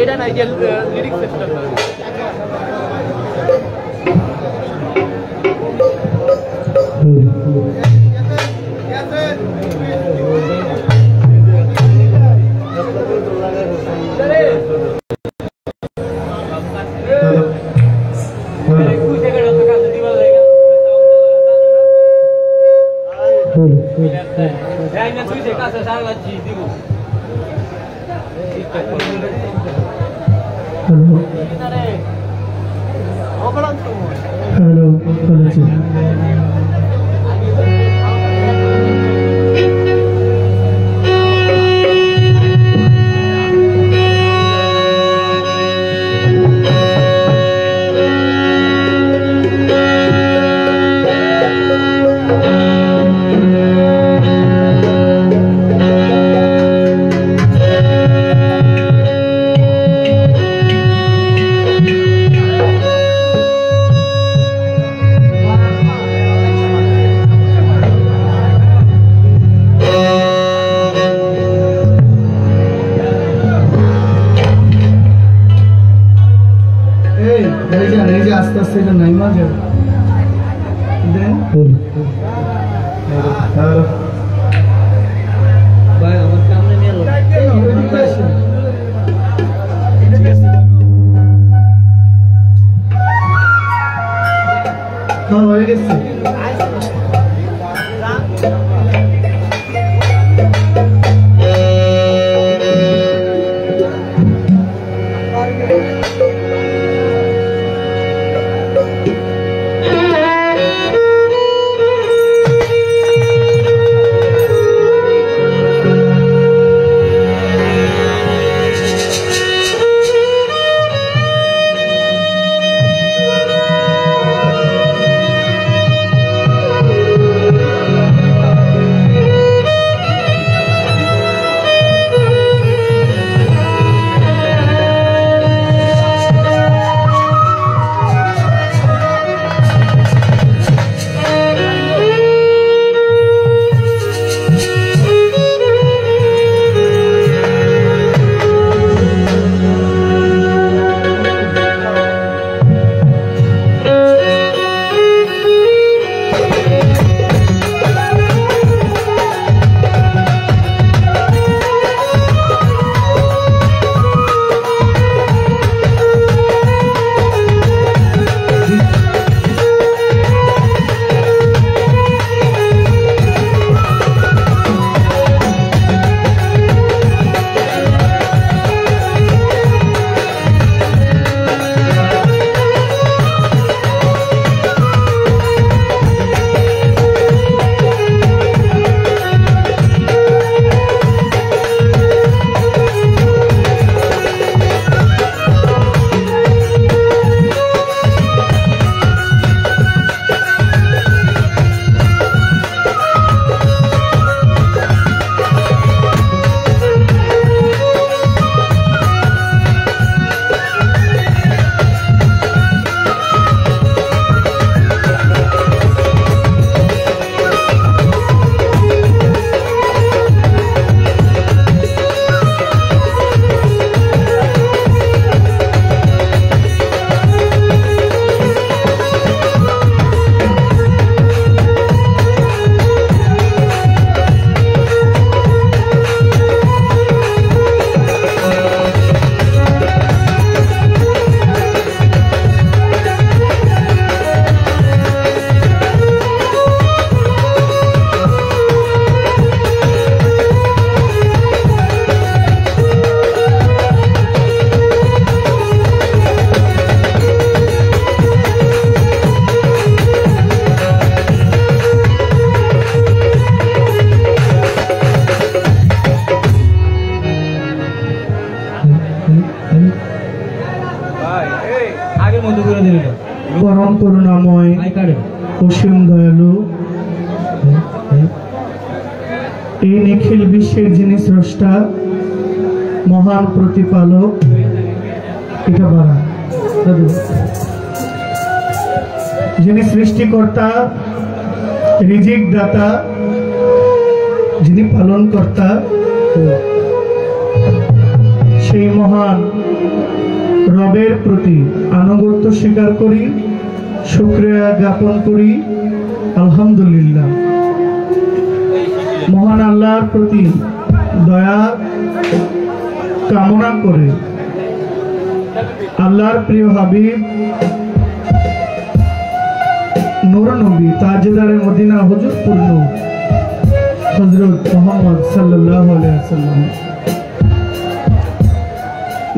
এটা না যে লিরিক্স সিস্টেম না Hello, परम करुणामय असीम दयालु निखिल विश्वेर जिनि स्रष्टा महान प्रतिपालक जिनि सृष्टिकर्ता रिजिक दाता जिनि पालन कर्ता सेई महान রবের প্রতি আনুগত্য স্বীকার করি, শুকরিয়া জ্ঞাপন করি। আলহামদুলিল্লাহ। মহান আল্লাহর প্রতি দয়া কামনা করে আল্লাহর প্রিয় হাবিব নূর নবী তাজদারে মদিনা হুজুর পূর্ণ হযরত মুহাম্মদ সাল্লাল্লাহু আলাইহি ওয়াসাল্লাম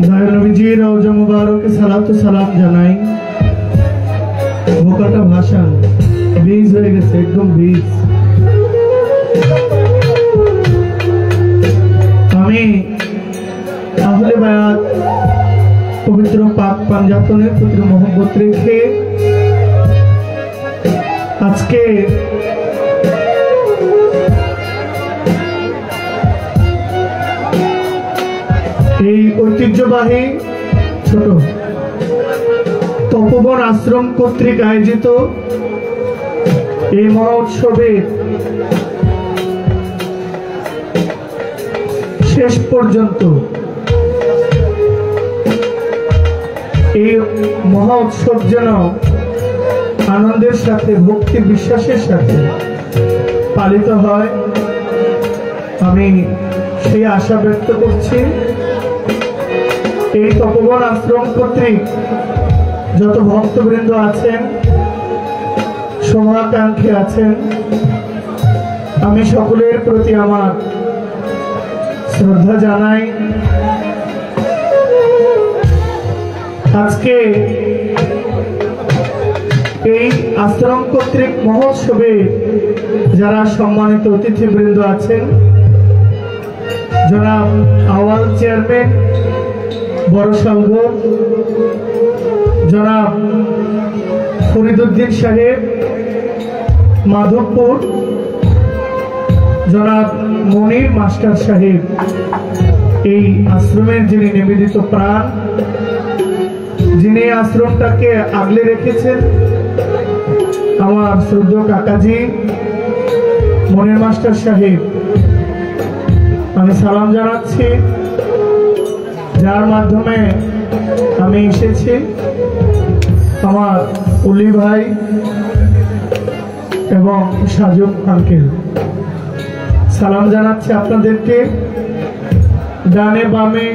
দয়াল নবীজির রওজা মুবারকে সালাতু সালাম জানাই। বোকাটা ভাষা বীজ হয়ে গেছে, একদম বীজ। আমি আহলে বায়াত পবিত্র পাক পাঞ্জাতনের প্রতি মহব্বত রেখে আজকে এই ঐতিহ্যবাহী ছোট তপোবন আশ্রম কর্তৃক আয়োজিত এই মহোৎসবের শেষ পর্যন্ত এই মহা উৎসব যেন আনন্দের সাথে ভক্তি বিশ্বাসের সাথে পালিত হয়, আমি সেই আশা ব্যক্ত করছি। এই তপোবন আশ্রম কর্তৃক যত ভক্তবৃন্দ আছেন, শুভাকাঙ্ক্ষী আছেন, আমি সকলের প্রতি আমার শ্রদ্ধা জানাই। আজকে এই আশ্রম কর্তৃক মহোৎসবে যারা সম্মানিত অতিথিবৃন্দ আছেন, জনাব আওয়াল চেয়ারম্যান বড়সালগড়, জনাব ফরিদউদ্দিন সাহেব মাধবপুর, জনাব মনির মাস্টার সাহেব, এই আশ্রমের যিনি নিবেদিত প্রাণ, যিনি আশ্রমটাকে আগলে রেখেছেন, আমার শ্রদ্ধেয় কাকাজি মনির মাস্টার সাহেব, আমি সালাম জানাচ্ছি। যার মাধ্যমে আমি এসেছি, আমার উলি ভাই এবং সাজুক আঙ্কেল, সালাম জানাচ্ছি আপনাদেরকে। ডানে বামে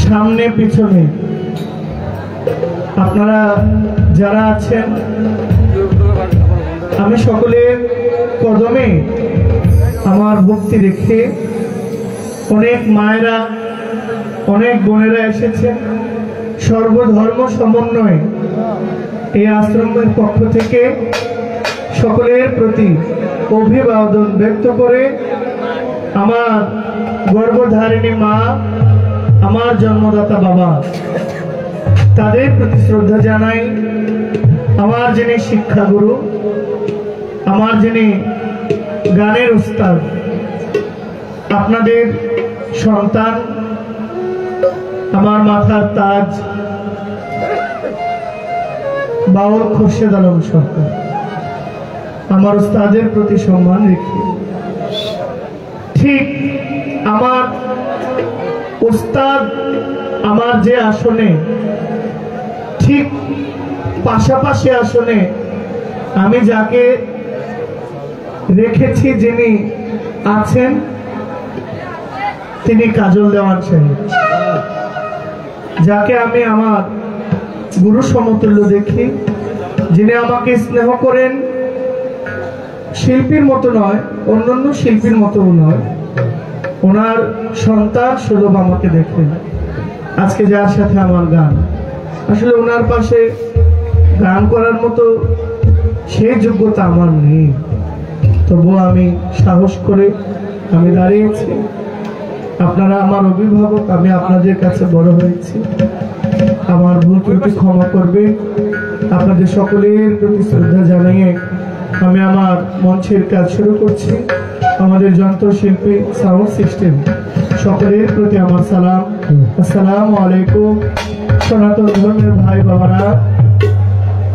সামনে পিছনে আপনারা যারা আছেন, আমি সকলের কদমে আমার ভক্তি রেখে, অনেক মায়েরা অনেক বোনেরা এসেছেন, সর্বধর্ম সমন্বয়ে এই আশ্রমের পক্ষ থেকে সকলের প্রতি অভিবাদন ব্যক্ত করে আমার গর্ভধারিণী মা, আমার জন্মদাতা বাবা, তাদের প্রতি শ্রদ্ধা জানাই। আমার যিনি শিক্ষাগুরু, আমার যিনি গানের উস্তাদ, আপনাদের সন্তান, আমার মাথার তাজ বাউল খুরশেদ আলম সরকার, আমার উস্তাদের প্রতি সম্মান রেখে, ঠিক আমার উস্তাদ আমার যে আসনে, ঠিক পাশাপাশি আসনে আমি যাকে রেখেছি, যিনি আছেন, তিনি কাজল দেওয়ান সাহেব, যাকে আমি আমার গুরু সমতুল্য দেখি, যিনি আমাকে স্নেহ করেন, শিল্পীর মতো নয়, অন্যান্য শিল্পীর মতো নয়, ওনার সন্তান সুলভ আমাকে দেখেন। আজকে যার সাথে আমার গান, আসলে ওনার পাশে গান করার মতো সেই যোগ্যতা আমার নেই, তবুও আমি সাহস করে আমি দাঁড়িয়েছি। আপনারা আমার অভিভাবক, আমি আপনাদের কাছে বড় হয়েছি, আমার ভুল ত্রুটি ক্ষমা করবে। আপনাদের সকলের প্রতি শ্রদ্ধা জানিয়ে আমি আমার মঞ্চের কাজ শুরু করছি। আমাদের যন্ত্রশিল্পী, সাউন্ড সিস্টেম, সকলের প্রতি আমার সালাম। আসসালামু আলাইকুম। সনাতন ধর্মের ভাই বাবারা,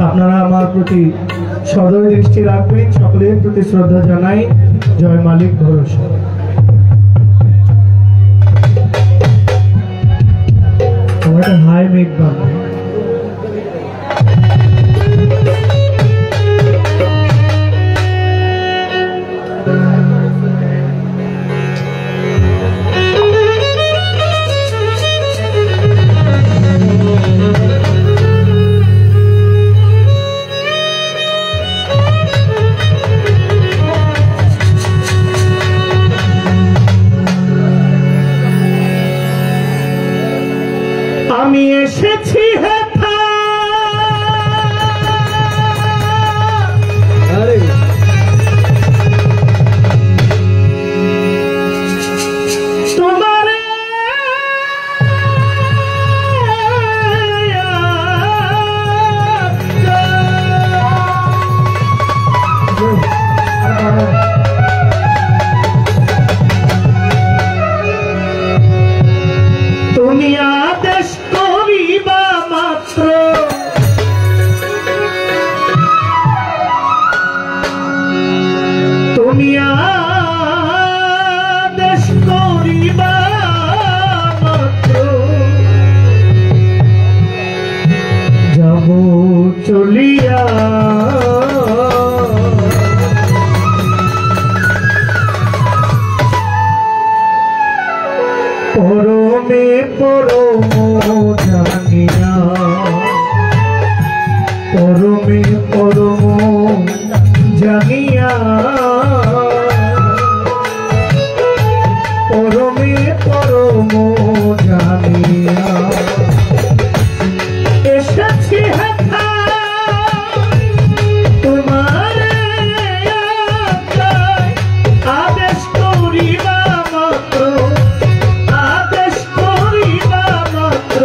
আপনারা আমার প্রতি সদয় দৃষ্টি রাখবেন। সকলের প্রতি শ্রদ্ধা জানাই। জয় মালিক ভরসা। আমি এসেছি হেথা তোমারে তুমি আদেশ করিবা মাত্র তুমি আদেশ করিবা মাত্র যাব চলিয়া পরমে পরম জানিয়া পরমে পরম জানিয়া পরমে পরম জানিয়া এসেছি হেথা তোমার আদেশ করিবা মাত্র আদেশ করিবা মাত্র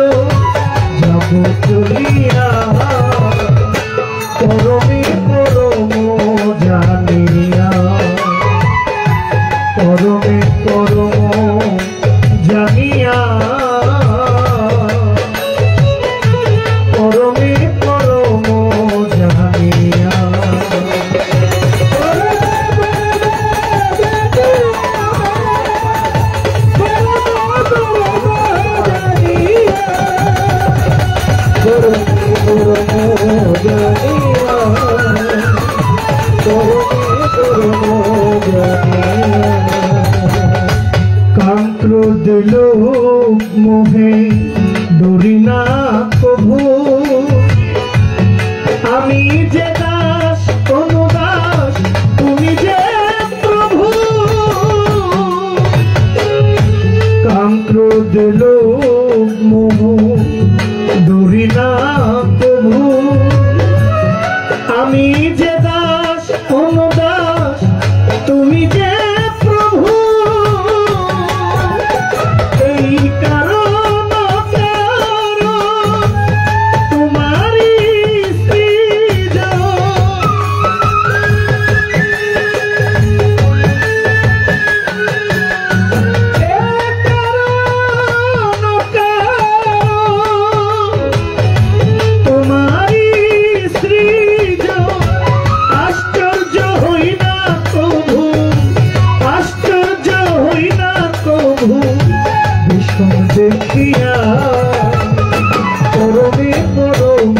যাব চলিয়া পরমে পরম জানিয়া পরমে পরম জানিয়া পরমে পরম জানিয়া কান্ত্র দিল মোহে ডরি না প্রভু আমি যে দাস কোনো দাস তুমি যে প্রভু কান্ত্র দিল মোহ ডরি না প্রভু আমি যে দাস কোনো দাস তুমি যে প্রভু এই কারণ তোমারি সৃজন তোমারি সৃজন আশ্চর্য হই না প্রভু আশ্চর্য হই না প্রভু বিষম দেখিয়া পরমে পরম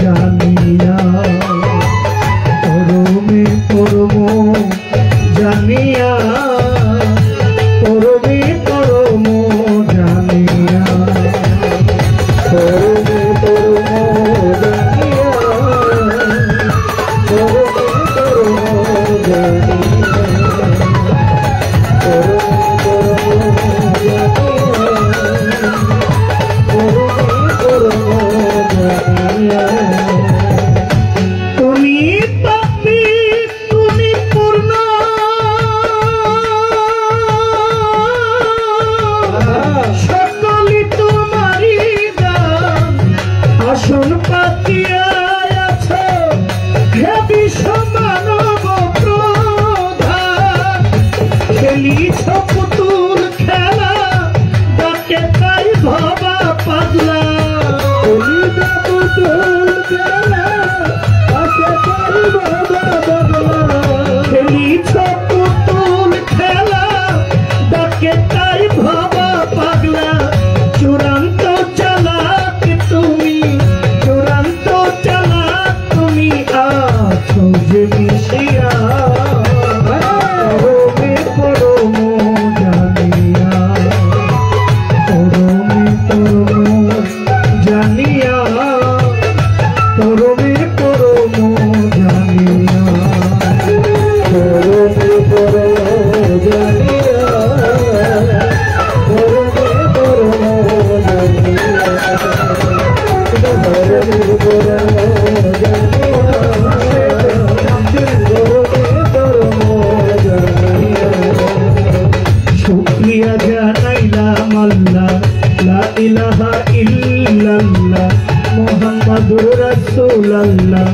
জানিয়া পরমে পরম জানিয়া পরমে পরম জানিয়া পরমে পরম জানিয়া পরমে পরম জানিয়া পরমে পরম জানিয়া ইলাহা ইল্লাল্লাহ মুহাম্মাদুর রাসূলুল্লাহ।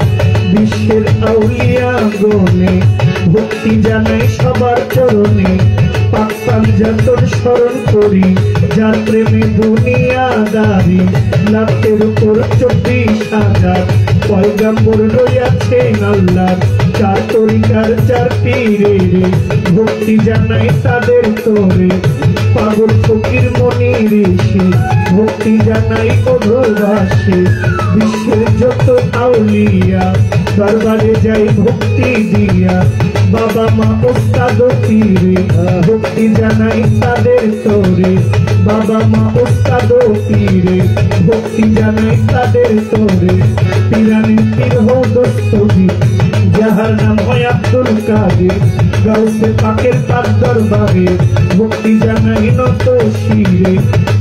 বিশ্বের আউলিয়া গণে ভক্তি জানাই সবার চরণে। পাক পাঞ্জাতন স্মরণ করি যার প্রেমে দুনিয়াদারি। লাখের উপর 24,000 পয়গম্বর রয়েছেন আল্লাহর। চার তরিকার চার পীরে রে ভক্তি জানাই তাদের তোরে। পাগল ফকির মনি ঋষি ভক্তি জানাই অধুরাশি। বিশ্বের যত আউলিয়া দরবারে যাই ভক্তি দিয়া। বাবা মা ওস্তাদ পীরে ভক্তি জানাই তাদের তোরে। বাবা মা ওস্তাদ পীরে ভক্তি জানাই তাদের তোরে। পীরানির পীর হো দস্তগীর যাহার নাম হয় আব্দুল কাদের। গাউসে পাকের পাক দরবারে ভক্তি জানাই নত শিরে।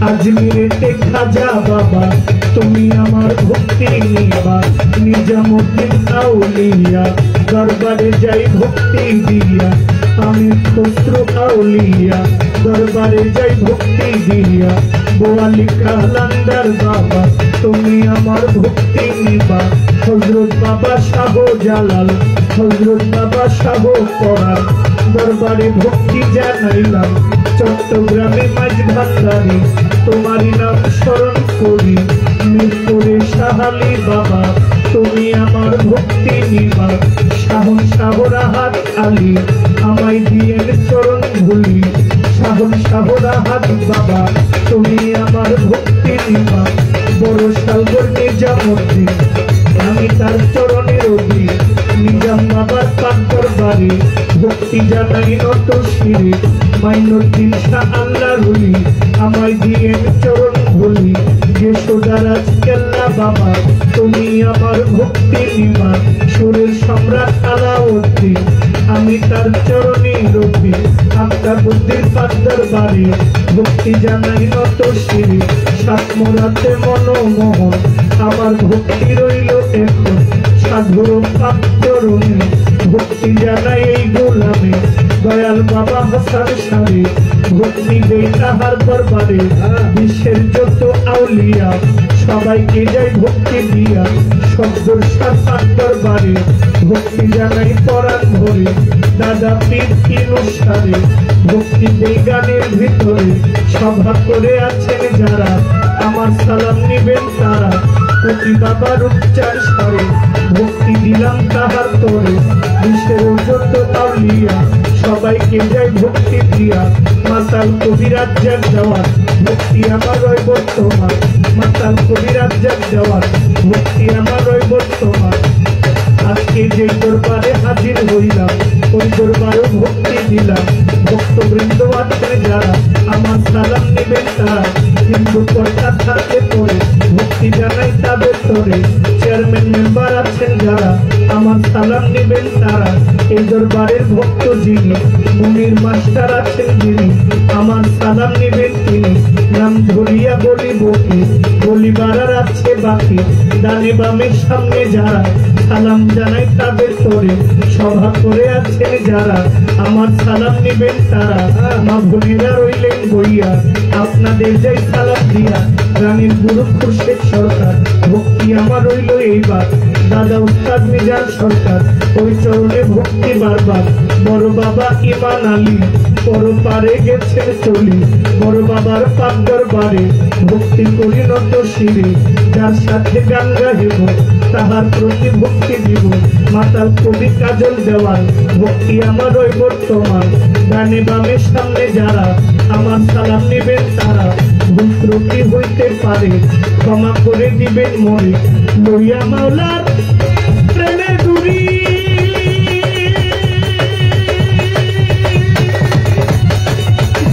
আজমিরেতে খাজা বাবা তুমি আমার ভক্তি নিবা। নিজামুদ্দিন আউলিয়া দরবারে যাই ভক্তি দিয়া। আমি খসরু আউলিয়া দরবারে যাই ভক্তি দিয়া। বোয়ালি কালান্দার বাবা তুমি আমার ভক্তি নিবা। হযরত বাবা শাহ জালাল হযরত বাবা শাহ পরাণ দরবারে ভক্তি জানাইলাম। চট্টগ্রামে মাঝ ভান্ডারি তোমারই নাম স্মরণ করি। মিরপুরে শাহালি বাবা তুমি আমার ভক্তি নিবা। শাহন শাহরাহাত আলী আমায় দিয়েন চরণ ভুলি। শাহন শাহরাহাত বাবা তুমি আমার ভক্তি নিবা। বড় সালগর নিজামুদ্দিন আমি তার চরণের অধি। নিজাম বাবার পাক দরবারে ভক্তি জানাই নত শিরে। মাইনুদ্দিন শাহ আল্লাহ রুলি আমায় দিয়েন চরণ ভুলি। যশোদারাজ কেল্লা বাবা তুমি আমার ভক্তি নিবা। সুরের সম্রাট আলাউদ্দিন আমি তার চরণে রবি। আক্তাবুদ্দিন পাক দরবারে ভক্তি জানাই নত শিরে। সাতমোরাতে মনমোহন আমার ভক্তি রইল এখন। সাধুর পাক চরণে ভক্তি জানাই এই গোলামে। দয়াল বাবা হাসান সারে ভক্তি দেই তাহার দরবারে। বিশ্বের যত আউলিয়া সবাইকে যাই ভক্তি দিয়া। শব্দর সাত দরবারে ভক্তি জানাই পরাণ ভরে। দাদা পীর অনুসারে ভক্তি দেই গানের ভিতরে। সভা করে আছেন যারা আমার সালাম নিবেন তারা। কোটি বাবার উচ্চার স্বরে ভক্তি দিলাম তাহার তোরে। বিশ্বের যত আউলিয়া সবাইকে যাই ভক্তি দিয়া। মাতাল কবিরাজ যাক যাওয়ার ভক্তি আমার ওই বর্তমান। মাতাল কবিরাজ যাক যাওয়ার ভক্তি আমার ওই বর্তমান। আজকে যে দরবারে হাজির হইলাম ওই দরবারে ভক্তি দিলাম। ভক্তবৃন্দ আছেন যারা আমার সালাম নেবেন তারা। হিন্দু কর্তা থাকে পরে ভক্তি জানাই তাদের তোরে। চেয়ারম্যান মেম্বার আছেন যারা আমার সালাম নেবেন তারা। এই দরবারের ভক্ত যিনি মুনির মাস্টার আছেন যিনি আমার সালাম নেবেন তিনি। নাম ধরিয়া বলিব কি বলিবার আছে বাকি। ডানে বামে সামনে যারা সালাম জানাই তাদের তোরে। সভা করে আছেন যারা আমার সালাম নেবেন তারা। মা বোনেরা রইলেন বইয়া আপনাদের যাই সালাম দিয়া। রানীর গুরু খুরশেদ সরকার ভক্তি আমার রইল এইবার। দাদা উস্তাদ মিজান সরকার ওই চরণে ভক্তি বারবার। বড় বাবা ইমান আলী পরপারে গেছেন চলি। বড় বাবার পাক দরবারে ভক্তি করি নত শিরে। যার সাথে গান গাহিব তাহার প্রতি ভক্তি দিব। মাতাল কবি কাজল দেওয়ান ভক্তি আমার ওই বর্তমান। ডানে বামে সামনে যারা আমার সালাম নেবেন তারা। ভুল ত্রুটি হইতে পারে ক্ষমা করে দিবেন মনে। লইয়া মাওলার প্রেমে ডুরি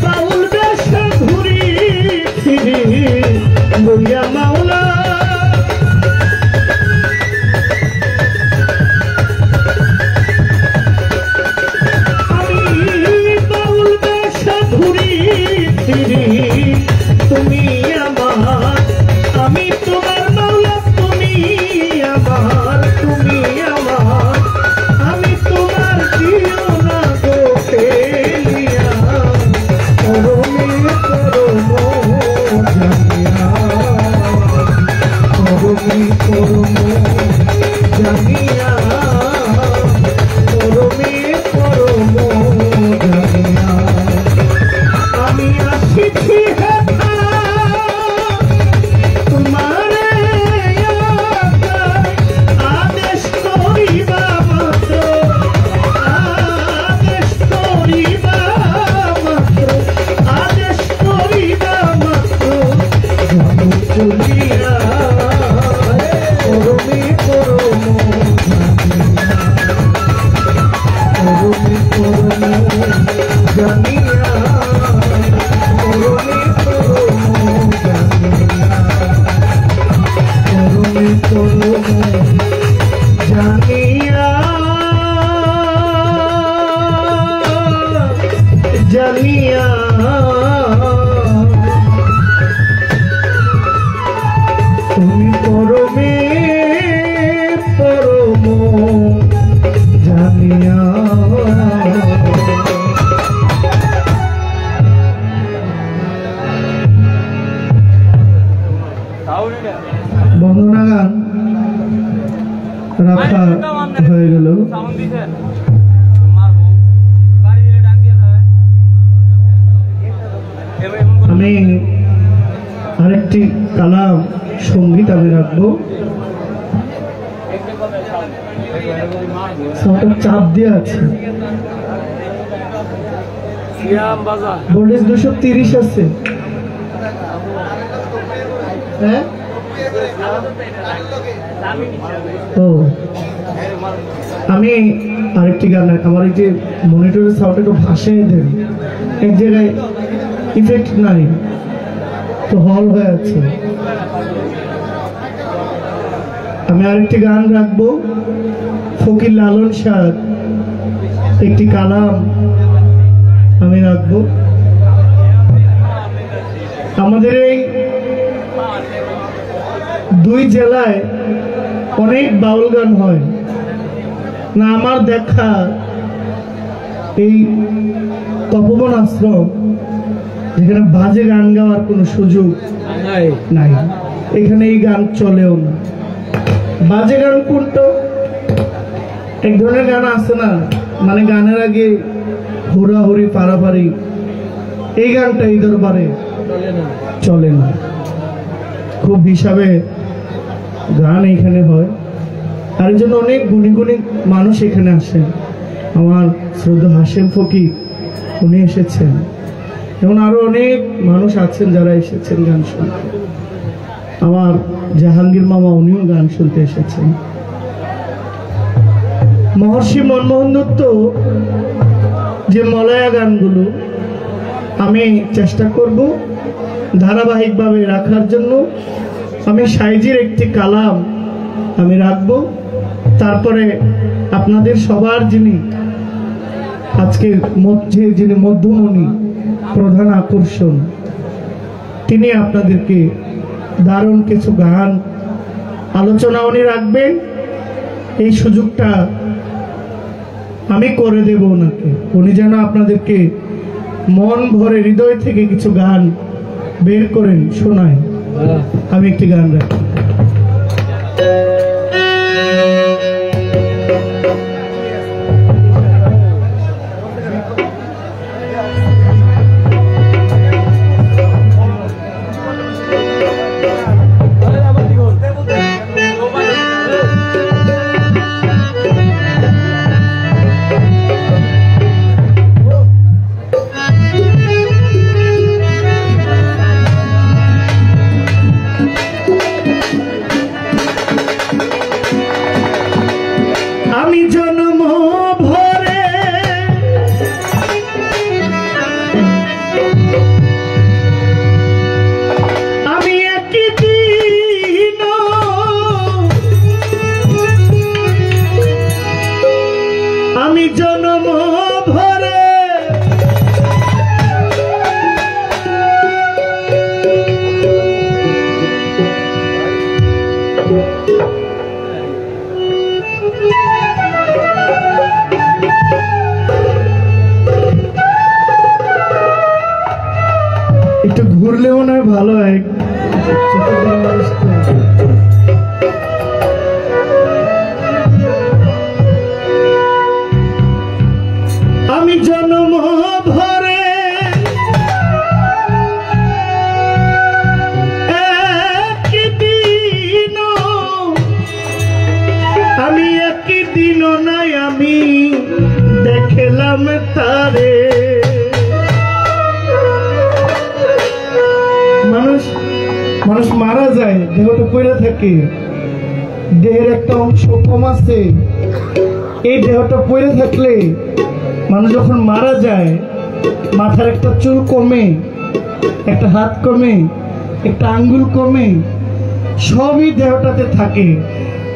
বাউল বেশে ঘুরি ফিরি। লইয়া মাওলা তুমি আমার আমি তোমার মাওলা তুমি আমার। তুমি পরম জানিয়া পরমে পরম জানিয়া আমি আসিছি তোমার আদেশ করিবা মাত্র আদেশ করিবা মাত্র আদেশ করিবা মাত্র চলিয়া পরমে পরম পরমে পরম জানিয়া পরমে পরম জানিয়া পরমে পরম জানিয়া জানিয়া তুমি পরমে পরম জানিয়া বন্দনা গান রাখা হয়ে গেল। আমি আরেকটি কালাম সঙ্গীত আমি রাখবো। চাপ দিয়ে আছে, ভোল্টেজ 230 আছে। হ্যাঁ ও আমি আরেকটি গান, আমার এই যে মনিটরের সাউন্ড একটু ভাসিয়ে দেন, এক জায়গায় ইফেক্ট নাই তো হল হয়ে আছে। আমি আরেকটি গান রাখবো, ফকির লালন শাহ একটি কালাম আমি রাখবো। আমাদের এই দুই জেলায় অনেক বাউল গান হয় না, আমার দেখা এই তপবন আশ্রম যেখানে বাজে গান গাওয়ার কোনো সুযোগ নাই, এখানে এই গান চলেও না। বাজে গান কোনটা? এক ধরনের গান আছে না, মানে গানের আগে হুড়াহুড়ি পারাপারি, এই গানটা এই দরবারে চলে না। খুব হিসাবে গান এখানে হয়, আর এই জন্য অনেক গুণী গুণী মানুষ এখানে আসেন। আমার শ্রদ্ধা হাশেম ফকির উনি এসেছেন, এবং আরো অনেক মানুষ আছেন যারা এসেছেন গান শুনতে। আমার জাহাঙ্গীর মামা উনিও গান শুনতে এসেছেন। মহর্ষি মনমোহন দত্ত যে মলয়া গানগুলো আমি চেষ্টা করব ধারাবাহিকভাবে রাখার জন্য। আমি সাইজির একটি কালাম আমি রাখব, তারপরে আপনাদের সবার যিনি আজকে যিনি মধ্যমণি প্রধান আকর্ষণ, তিনি আপনাদেরকে দারুণ কিছু গান আলোচনা উনি রাখবেন। এই সুযোগটা আমি করে দেব ওনাকে, উনি যেন আপনাদেরকে মন ভরে হৃদয় থেকে কিছু গান বের করেন শোনায়। আমি একটি গান রাখি। একটু ঘুরলেও না ভালো হয়। মারা যায় দেহটা পড়ে থাকে, দেহের একটা অংশ কম আছে, এই দেহটা পড়ে থাকলে মানুষ যখন মারা যায় মাথার একটা চুল কমে, একটা হাত কমে, একটা আঙ্গুল কমে, সবই দেহটাতে থাকে।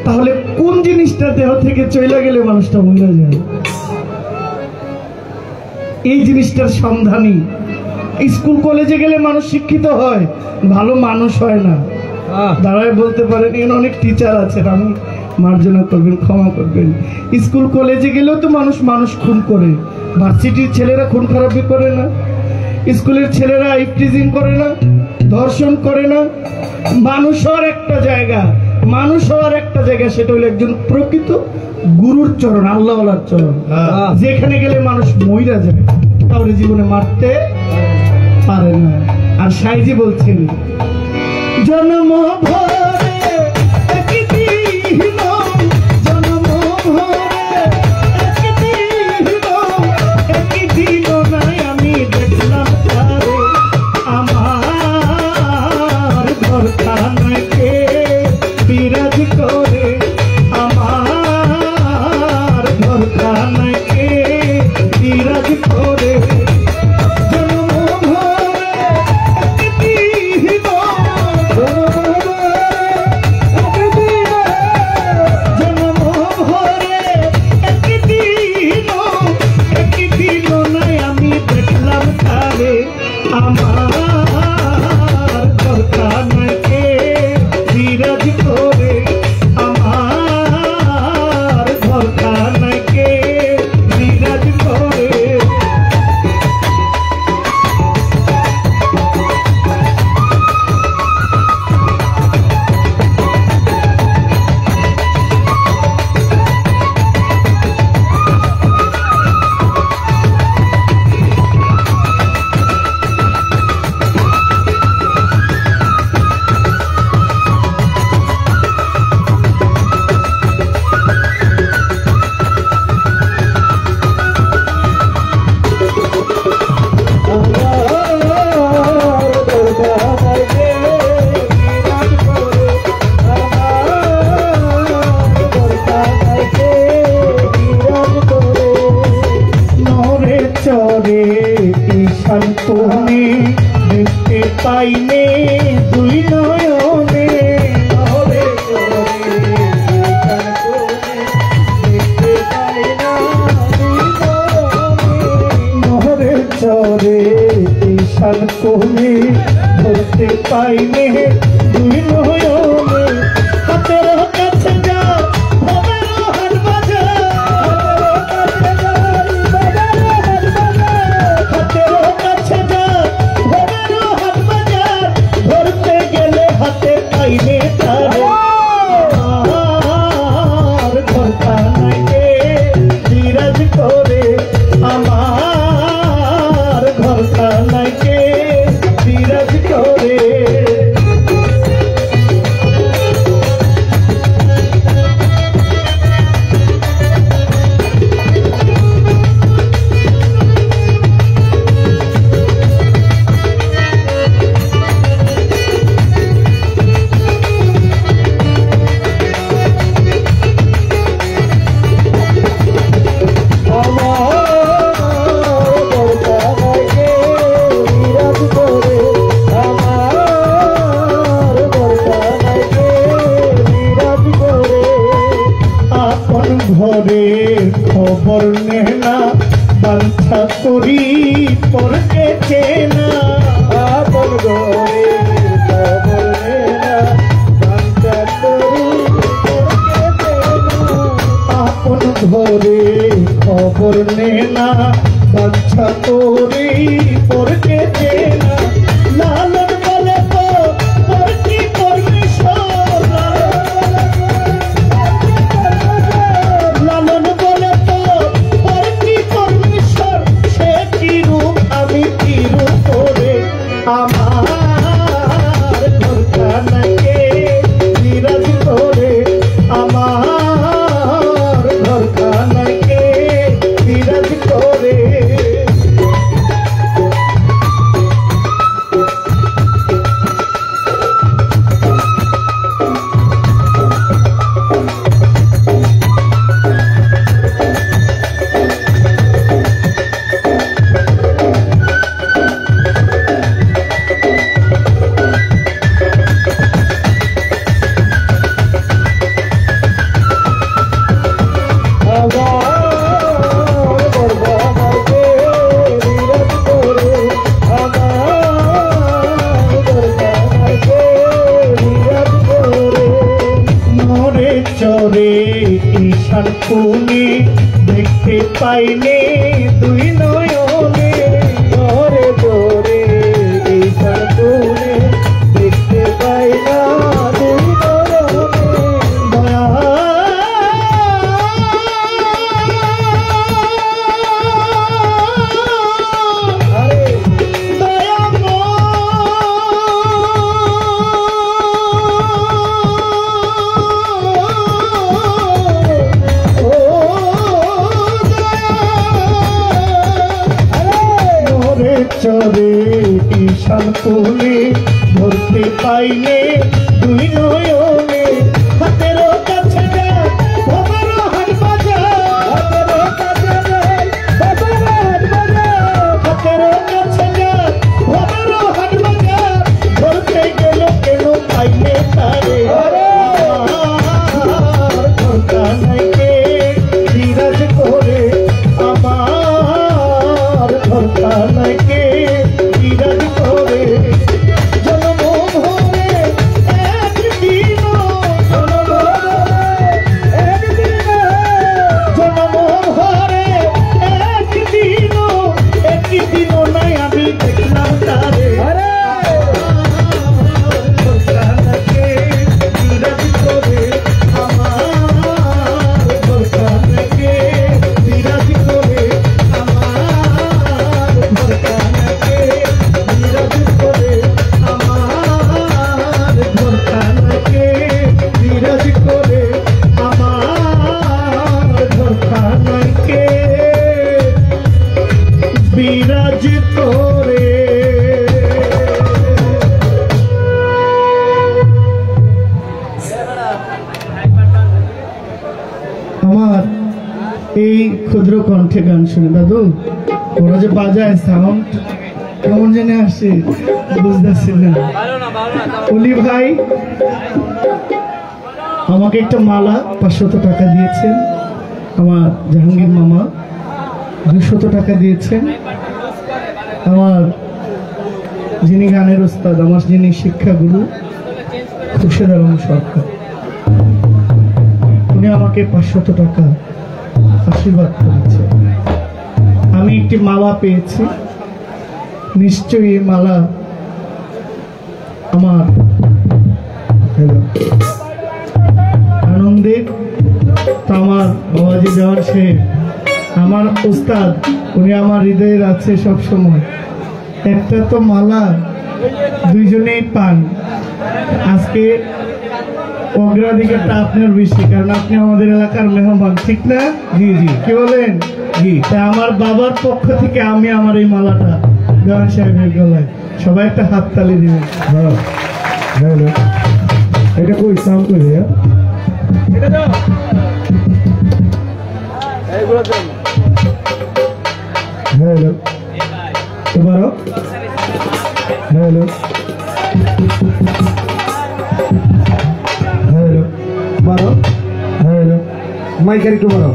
তাহলে কোন জিনিসটা দেহ থেকে চলে গেলে মানুষটা মরে যায়? এই জিনিসটার সন্ধানী। স্কুল কলেজে গেলে মানুষ শিক্ষিত হয়, ভালো মানুষ হয় না। দাঁড়ায় বলতে পারেন এখানে অনেক টিচার আছেন, আমি মার্জনা করবেন, ক্ষমা করবেন। স্কুল কলেজে গেলেও তো মানুষ খুন করে। ভার্সিটির ছেলেরা খুন খারাপি করে না, স্কুলের ছেলেরা ইফটিজিং করে না, ধর্ষণ করে না। মানুষ হওয়ার একটা জায়গা, সেটা হলো একজন প্রকৃত গুরুর চরণ, আল্লাহওয়ালার চরণ, যেখানে গেলে মানুষ মইরা যায়, কাউরে জীবনে মারতে পারে না। আর সাইজি বলছেন, জন্ম ভরে একদিন, জন্ম ভরে একদিন নাই আমি দেখলাম তারে, আমার ঘর খানাকে বিরাজ করে, আমার ঘর খানাকে বিরাজ করে। তুমি দেখতে পাইনে দুই নয়নে, নহরে চরে ঈশান কোণে ধরতে পাইনে দুই নয়নে, হাতের কাছে যা ঘরে খবর নেনা বাঞ্ছা করি পরকে চেনা, আপন ঘরে খবর নেনা বাঞ্ছা করি পরকে চেনা, আপন ঘরে খবর নেনা বাঞ্ছা করি পরকে চেনা, লালন বলে তো পরকি পরমেশ্বর, লালন বলে তো পরকি পরমেশ্বর, সে কি রূপ আমি কি রূপ করে, আমার ঘরখানাকে বিরাজ করে, আমার ঘরখানাকে বিরাজ করে। তুমি দেখতে পাইনি দুই নয়নে ধরে ধরে এই তুমি দেখতে পাই না দুই নয়নে চরে ঈশান কোলে ধরতে পাইলে দুই নয়নে হাতের কাছে বাবারও হাট বাজার হাতের কাছে বাবারও হাট বাজার ধরতে গেল কেন পাইলে তারে ধরতা নাইকে বিরাজ করে আমার ধরতা নাইকে বিরাজ করে জন্ম ভরে একদিন একদিন নাই আমি দেখলাম তারে ধরতা নাইকে বিরাজ করে আমার ধরতা নাইকে বিরাজ করে আমার ধরতা নাইকে বিরাজ করে আমার ধরতা নাইকে বিরাজ করে আমার ধরতা নাইকে বিরাজ করে। আমার এই ক্ষুদ্র কণ্ঠে গান শুনে দাদু ওরা যে বাজায় সাউন্ড কেমন জেনে আসে বুঝতেছি না। অলি ভাই আমাকে একটা মালা 500 টাকা দিয়েছেন, আমার জাহাঙ্গীর মামা 200 টাকা দিয়েছেন, আমার যিনি গানের ওস্তাদ আমার যিনি শিক্ষাগুরু খুরশেদ আলম সরকার উনি আমাকে 500 টাকা আশীর্বাদ করেছে। আমি একটি মালা পেয়েছি, নিশ্চয়ই এই মালা আমার আনন্দের। তো আমার বাবাজি দেওয়ার সে আমার উস্তাদ উনি আমার হৃদয়ের আছে সব সময়। একটা তো মালা দুইজনেই পান, আজকে অগ্রাধিকারটা আপনার বেশি, কারণ আপনি আমাদের এলাকার মেহমান, ঠিক না? জি জি, কি বলেন? জি। তাই আমার বাবার পক্ষ থেকে আমি আমার এই মালাটা দেওয়ান সাহেবের গলায়, সবাই একটা হাততালি দিবেন। এটা কই সাউন্ড করে এটা দাও, এইগুলো দাও। হ্যালো তোমারও হ্যালো হ্যালো বারো হ্যালো মাইকার একটু বারো।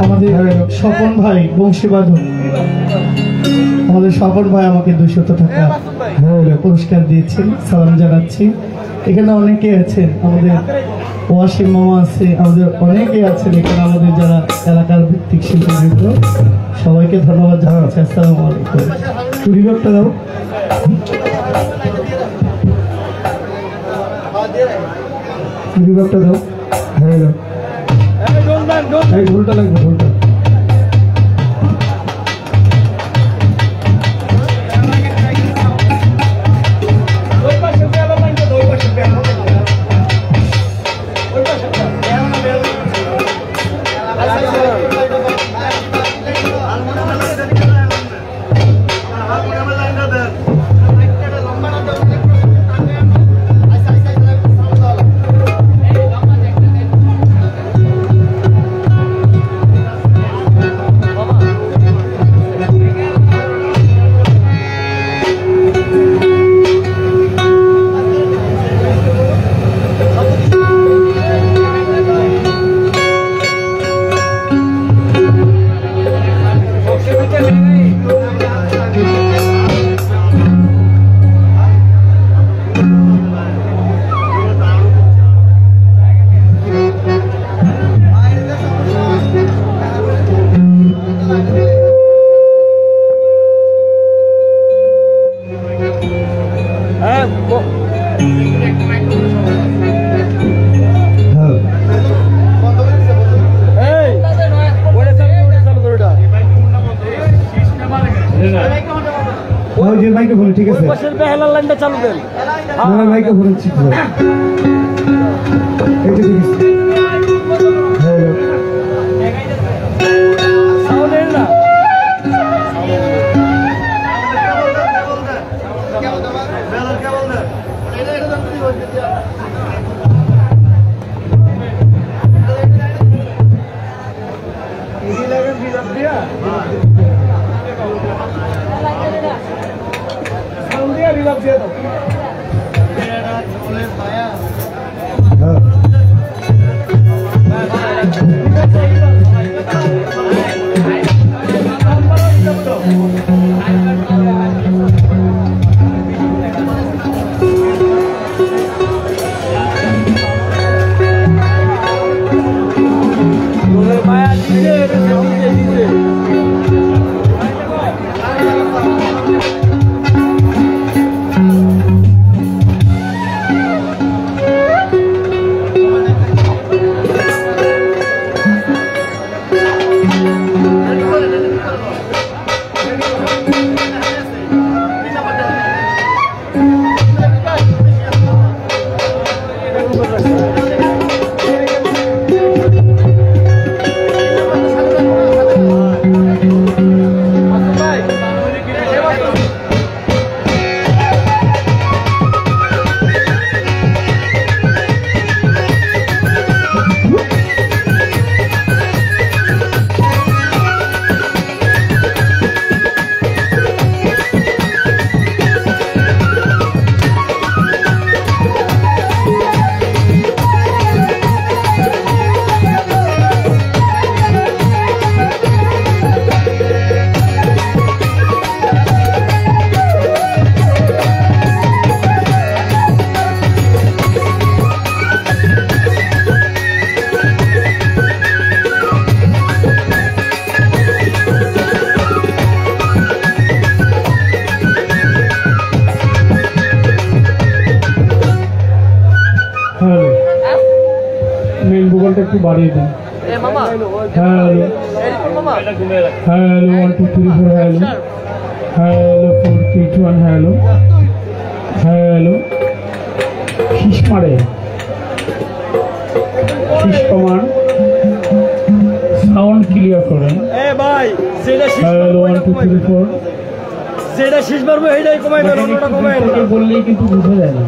আমাদের স্বপন ভাই বংশীবাদক, আমাদের স্বপন ভাই আমাকে 200 টাকা পুরস্কার দিয়েছেন, সালাম জানাচ্ছি। এখানে অনেকে আছেন, আমাদের ওয়াসিম মামা আছে, আমাদের অনেকেই আছেন এখানে, আমাদের যারা এলাকার ভিত্তিক শিল্পীবৃন্দ, সবাইকে ধন্যবাদ জানাচ্ছি। আসসালামু আলাইকুম। টুরিবারটা দাও, টুরিবারটা দাও। হ্যালো এই ঢোলটা লাগবে, ঢোলটা নিজের মাইকে ফোনে ঠিক আছে পাশের বেহালার লাইনটা চালু দেন আমার মাইকে ফোনে ঠিক আছে এই যে ঠিক আছে হ্যালো সাউন্ডের না মেন ভোকালটা একটু বাড়িয়ে দিন hello hello 1 2 3 4 hello hello 4 3 2 1 hello hello শীষ মারে শীষ কমান সাউন্ড ক্লিয়ার করেন ভাই হ্যালো 1 2 3 4 যেটা শেষ মারবো এইটাই কমাইবেন অন্যটা কমাইবেন না বললেই কিন্তু বোঝা যায় না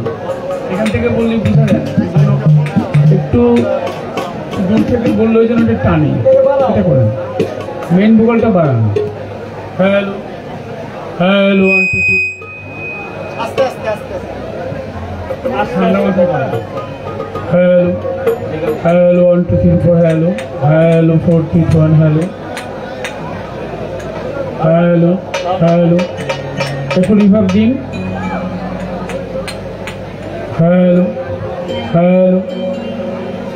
এখান থেকে বললেই বোঝা যায় না একটু দূর থেকে বললে ওই জন্য এটা টানি এটা করেন মেন ভোকালটা বাড়ান হ্যালো হ্যালো আস্তে আস্তে আস্তে আর ঠান্ডা মাথায় করেন hello hello 1 2 3 4 hello hello 4 3 2 1 hello hello hello একটু রিভার্ব দিন হ্যালো হ্যালো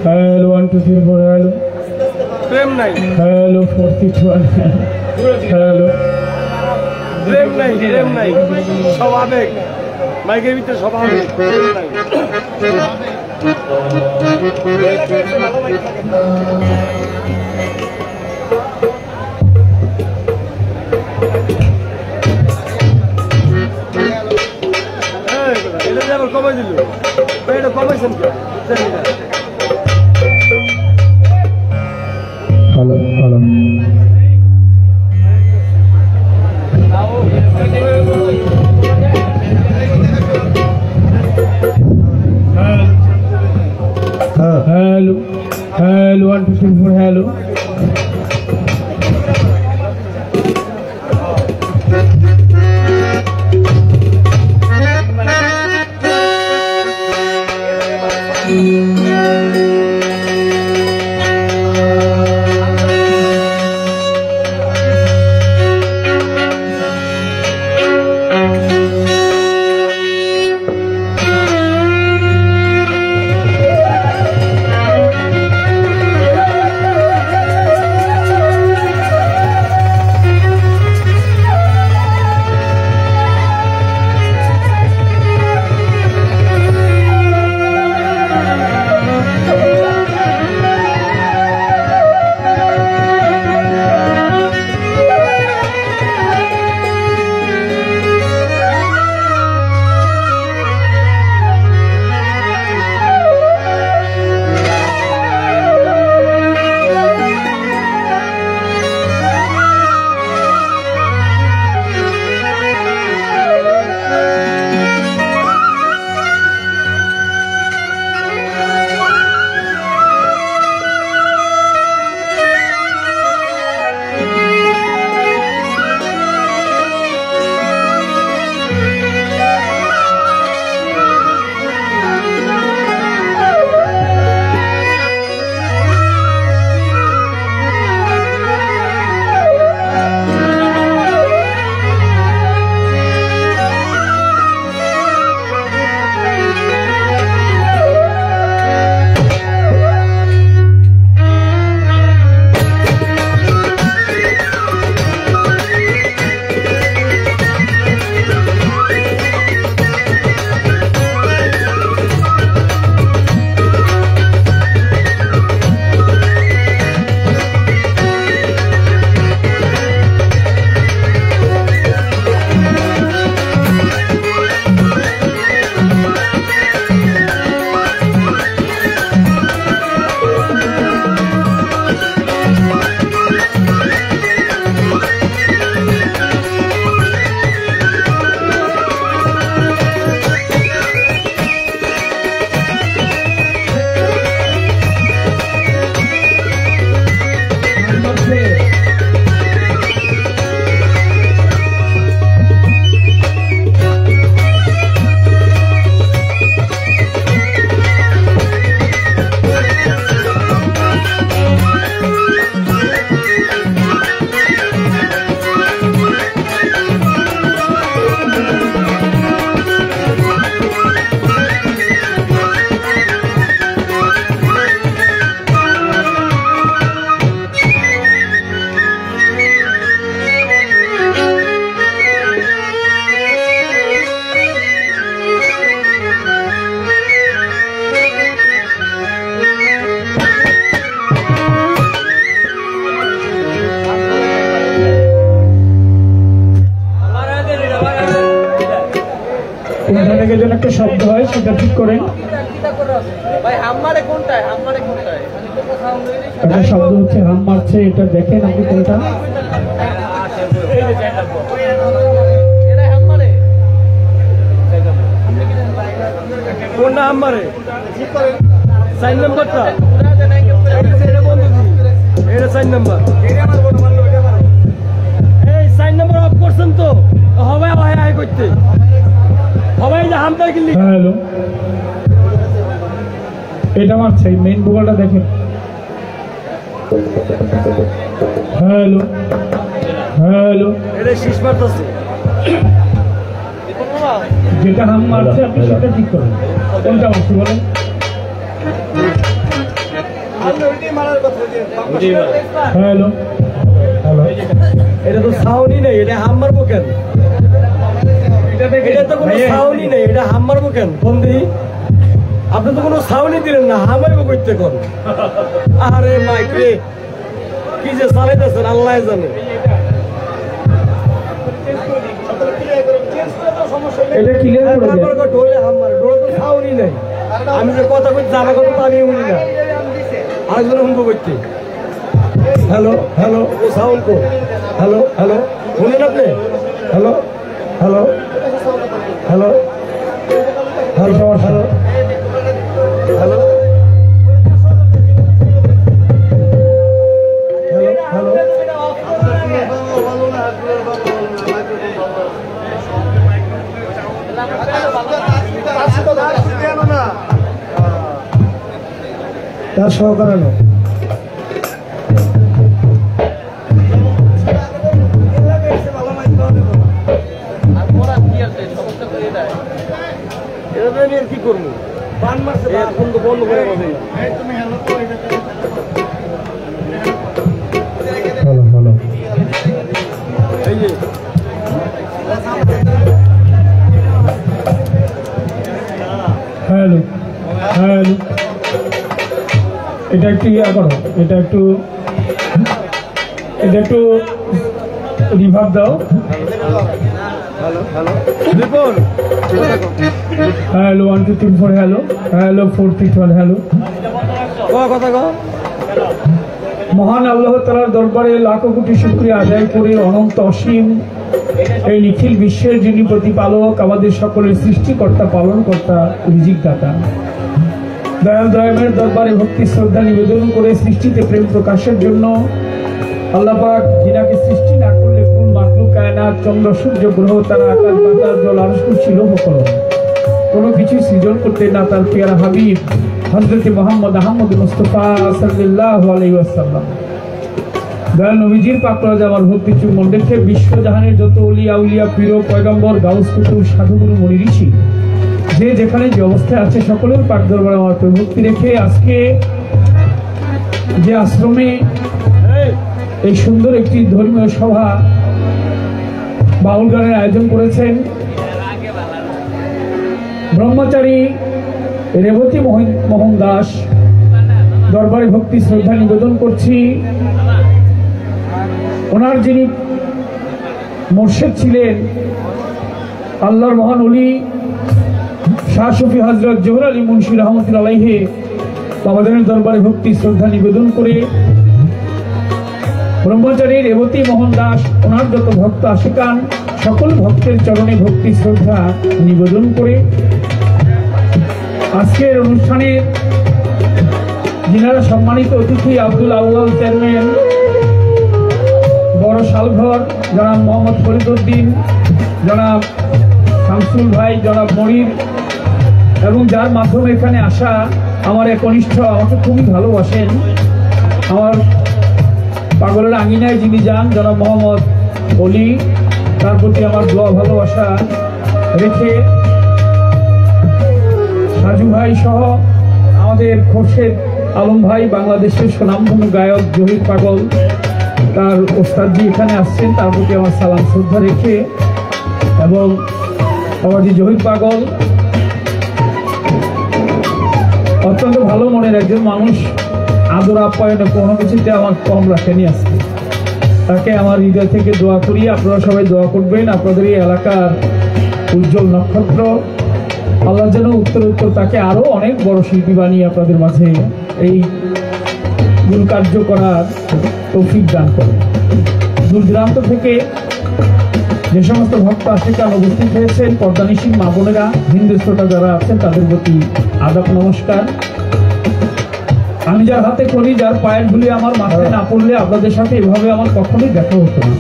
হ্যালো 1 2 3 4 হ্যালো প্রেম নাই হ্যালো 4 3 2 1 হ্যালো প্রেম নাই সব আবেগ মাইকের ভিতরে সব আবেগ প্রেম নাই এটা যে আবার কমাই দিল এটা কমাইছেন কে জানি না hello hello hello hello 1 2 3 4 hello এটা ঠিক করেন। একটা শব্দ হচ্ছে হাম মারছে, এটা দেখেন আপনি কোনটা। কোনটা আমারে 4 নম্বরটা, এটা 4 নম্বর। এই 4 নম্বর অফ করছেন তো হবে আয় করতে সবাই যে হামদার কিনলি। হ্যালো, এটা মারছে, মেইন ভোকালটা দেখেন। হ্যালো হ্যালো, এটা শীষ মারতেছে। যেটা হাম মারছে আপনি সেটা ঠিক করেন। কোনটা মারছে বলেন? হ্যালো হ্যালো, এটা তো সাউন্ডই নেই, এটা হাম মারবো কেন? এটা তো কোনো সাউন্ডই নেই, এটা হাম মারবো কেন? বন্ধু আপনি তো কোনো সাউন্ডই দিলেন না, হামাইবো করতে কোন? আরে মাইক রে, কি যে চালাইতেছেন আল্লাহ জানে। এটা ক্লিয়ার করে দেন। ঢোলে হাম মারে, ঢোলে তো সাউন্ডই নেই। আমি যে কথা কই জানা কথা তা নিয়ে উনি না, আরেকজন শুনবো করতে। হ্যালো হ্যালো, ও সাউন্ড কো। হ্যালো হ্যালো, শুনেন আপনি? Hello hello hello hello hello hello hello hello, তার সহকারে এটা নিয়ে কি করবো? বান মারছে, এখন তো বন্ধ করে বসে। হ্যালো হ্যালো, এই যে হ্যালো হ্যালো, এটা একটু ইয়া করো, এটা একটু রিভার্ব দাও। Hello hello Ripon, hello 1 2 3 4, hello hello 4 3 1, hello. কথা কও। মহান আল্লাহ তাআলার দরবারে লাখো কোটি শুকরিয়া আদায় করে অনন্ত অসীম এই নিখিল বিশ্বের যিনি প্রতিপালক, আমাদের সকলের সৃষ্টিকর্তা, পালনকর্তা, রিজিক দাতা, দয়াল দয়ামের দরবারে ভক্তি শ্রদ্ধা নিবেদন করে সৃষ্টিতে প্রেম প্রকাশের জন্য আল্লাহ পাক যিনাকে সৃষ্টি না করলে কোন মাখলুক কায়নাত, চন্দ্র সূর্য গ্রহ তারা আকাশ বাতাস জল আরশ ছিল কলম, কোনো কিছু সৃজন করতে না তার পেয়ারা হাবিব হযরত মুহাম্মদ আহমদ মুস্তাফা সাল্লাল্লাহু আলাইহি ওয়াসাল্লাম দয়াল নবীজির পাকড়া যাওয়ার ভক্তি চুম্বন দেখে বিশ্বজাহানের যত ওলিয়া উলিয়া পীর পয়গম্বর গাউস কুতুব সাধুগুরু মুনি ঋষি যে যেখানে যে অবস্থায় আছে সকলের পাক দরবারে আমার ভক্তি রেখে আজকে যে আশ্রমে এই সুন্দর একটি ধর্মীয় সভা বাউল গানের আয়োজন করেছেন ব্রহ্মচারী রেবতী মোহন দাস, দরবারে ভক্তি শ্রদ্ধা নিবেদন করছি। ওনার যিনি মুর্শিদ ছিলেন আল্লাহর মহান ওলি শাহ সুফি হযরত জোহর আলী মুন্সি রহমতুল্লাহ আলাইহি বাবাদের দরবারে ভক্তি শ্রদ্ধা নিবেদন করে ব্রহ্মচারী রেবতী মোহন দাস ওনার যত ভক্ত আশিকান সকল ভক্তের চরণে ভক্তি শ্রদ্ধা নিবেদন করে আজকের অনুষ্ঠানে যিনারা সম্মানিত অতিথি আব্দুল আউয়াল চেয়ারম্যান, বড় শালঘর জনাব মোহাম্মদ ফরিদউদ্দিন, জনাব শামসুল ভাই, জনাব মনির, এবং যার মাধ্যমে এখানে আসা আমার এক কনিষ্ঠ, আমাকে খুবই ভালোবাসেন, আমার পাগলের আঙিনায় যিনি যান জনাব মোহাম্মদ অলি, তার প্রতি আমার দোয়া ভালোবাসা রেখে সাজু ভাই সহ আমাদের খোরশেদ আলম ভাই, বাংলাদেশের সুনামধন্য গায়ক জহির পাগল, তার ওস্তাদজি এখানে আসছেন, তার প্রতি আমার সালাম শ্রদ্ধা রেখে, এবং আমার যে জহির পাগল অত্যন্ত ভালো মনের একজন মানুষ, আদর আপ্যায়নে কোনো কিছুতে আমার কম রাখেনি আসছে, তাকে আমার হৃদয় থেকে দোয়া করি। আপনারা সবাই দোয়া করবেন আপনাদের এই এলাকার উজ্জ্বল নক্ষত্র আল্লাহ যেন উত্তর তাকে আরো অনেক বড় শিল্পী বানিয়ে আপনাদের মাঝে এই গুণ কার্য করার তৌফিক দান করে। দূর দূরান্ত থেকে যে সমস্ত ভক্ত আশিকান উপস্থিত হয়েছেন, পর্দানিশী মা বোনেরা, হিন্দু শ্রোতা যারা আছেন, তাদের প্রতি আদাব নমস্কার। আমি যার হাতে করি, যার পায়ের ধুলি আমার মাথায় না পড়লে আপনাদের সাথে এভাবে আমার কখনোই দেখা হতো না।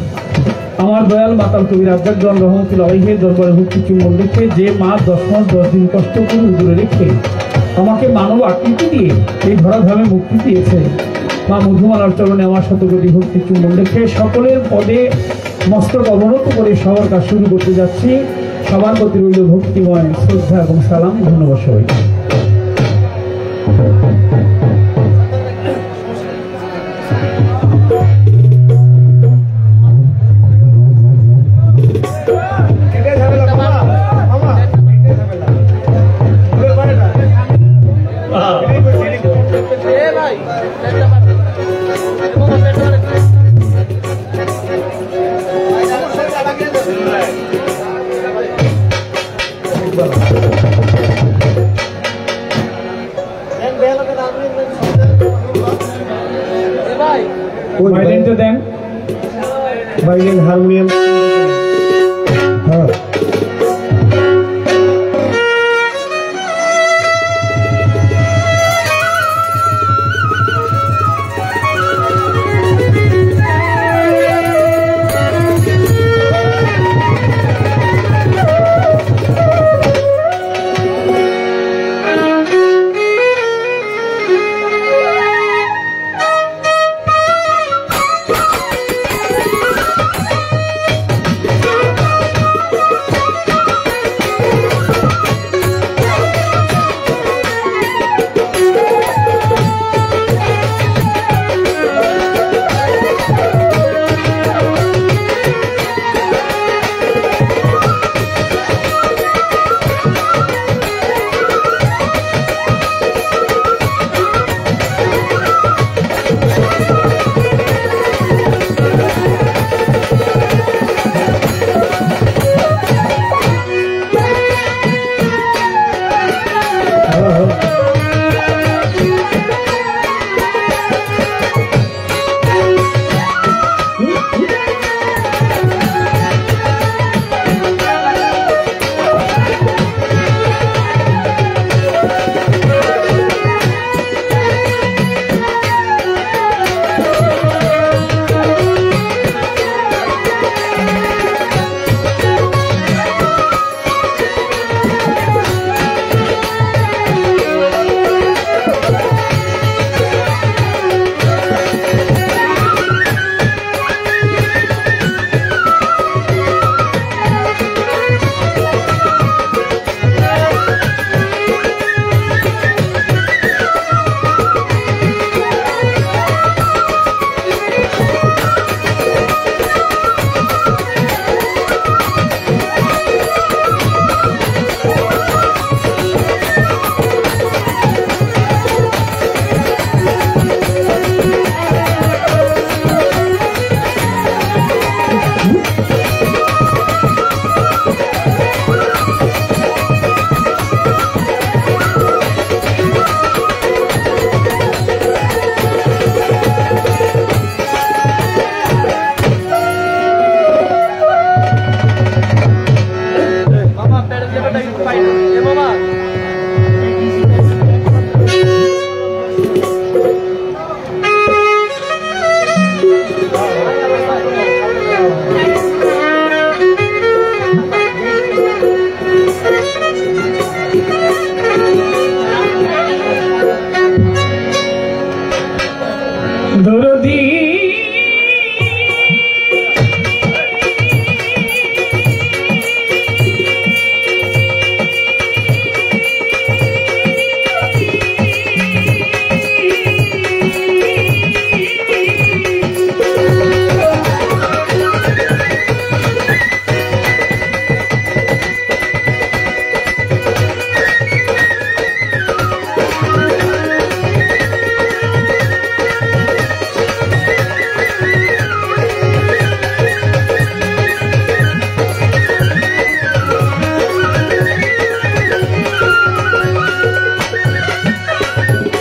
আমার দয়াল মাতাল কবির আফজাকজন রহমতুল্লাহ আলাইহির দরবারে ভক্তি চুম্বন রেখে যে মা 10 মাস 10 দিন কষ্ট করে দূরে রেখে আমাকে মানব আকৃতি দিয়ে এই ধরাধামে মুক্তি দিয়েছে, মা মধুমালার চরণে আমার শতকোটি ভক্তি চুম্বন রেখে সকলের পদে মস্তক অবনত করে সবার কাজ শুরু করতে যাচ্ছি। সবার প্রতি রইল ভক্তিময় শ্রদ্ধা এবং সালাম। ধন্যবাদ সবাইকে। ভাইলেনটা দেন, ভাইলেন, হারমোনিয়াম। হ্যাঁ,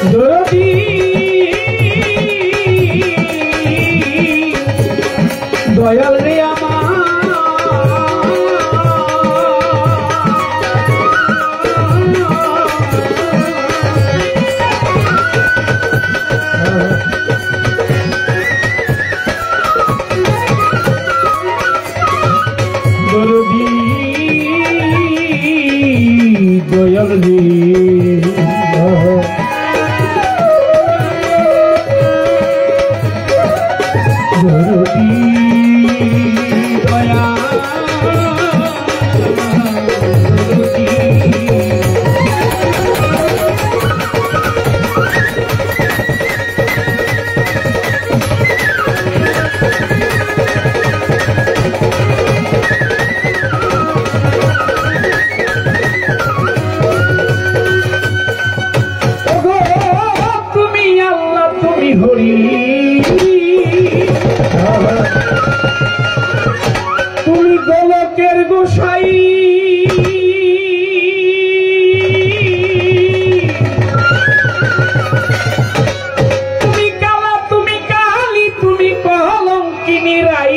দরদি দয়াল রে আমার দরদি দয়াল রে দরদি দয়া দরদি ওগো তুমি আল্লাহ তুমি হরি তুমি গোলকের গোসাই তুমি কালা তুমি কালী তুমি কলঙ্কিনী রাই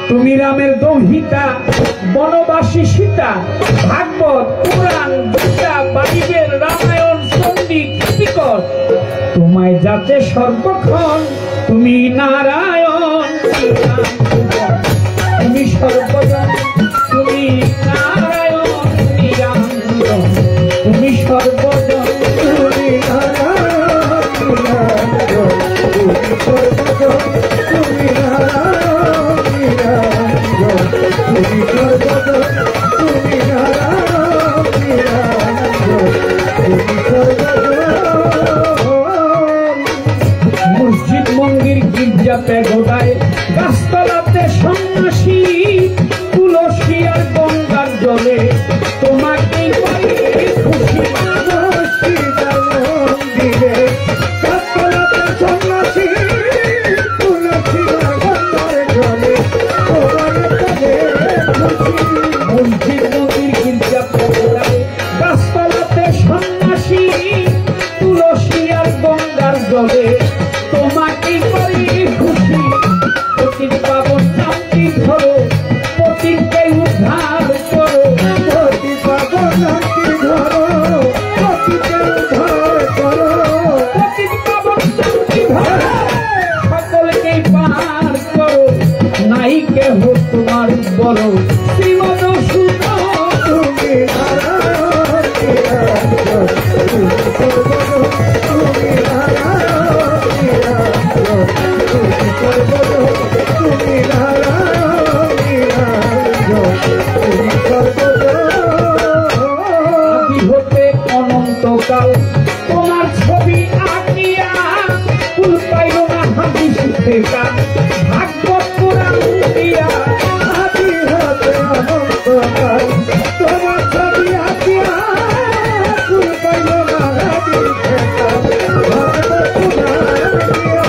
তুমি রামের দহিতা বনবাসী সীতা ভাগবত পুরাণ গীতা বাইবেল রামায়ণ চণ্ডী ত্রিপিটক তোমায় যাতে সর্বক্ষণ তুমি নারায়ণ তুমি সর্বজন তুমি নারায়ণ নিরঞ্জন তুমি সর্বজন তুমি নারায়ণ নিরঞ্জন তুমি সর্বজন তুমি নারায়ণ নিরঞ্জন তুমি সর্বজন তুমি নারায়ণ নিরঞ্জন তুমি সর্বজন মসজিদ মন্দির গির্জা পেগোডায় গাছতলাতে সন্ন্যাসী তুলসী আর গঙ্গার জলে তোমাকেই পাই খুশি মসজিদ মন্দিরে গাছতলাতে সন্ন্যাসী তুলসী আর গঙ্গার জলে তোমাকে খুশি মসজিদ মন্দির গির্জা পেগোডায় গাছতলাতে সন্ন্যাসী তুলসী আর গঙ্গার জলে তোমাকেই পাই খুশি পতির পাবন নামটি ধরো পতিরকে উদ্ধার করো পতির পাবন নামটি ধরো পতিরকে উদ্ধার করো পতির পাবন নামটি ধরো সকলকেই পার করো নাই কেহ তোমার বড় শ্রীমদ সুত তুমি নারায়ণ নিরঞ্জন তুমি সর্বজন তুমি নারায়ণ নিরঞ্জন তুমি সর্বজন তুমি নারায়ণ নিরঞ্জন তুমি সর্বজন আদি হতে অনন্তকাল তোমার ছবি আঁকিয়া ফুল পাইল না হাতি সুখেকা ভাগবত পুরাণ দিয়া আদি হতে অনন্তকাল তোমার ছবি আঁকিয়া ফুল পাইল না হাতি সুখেকা ভাগবত পুরাণ দিয়া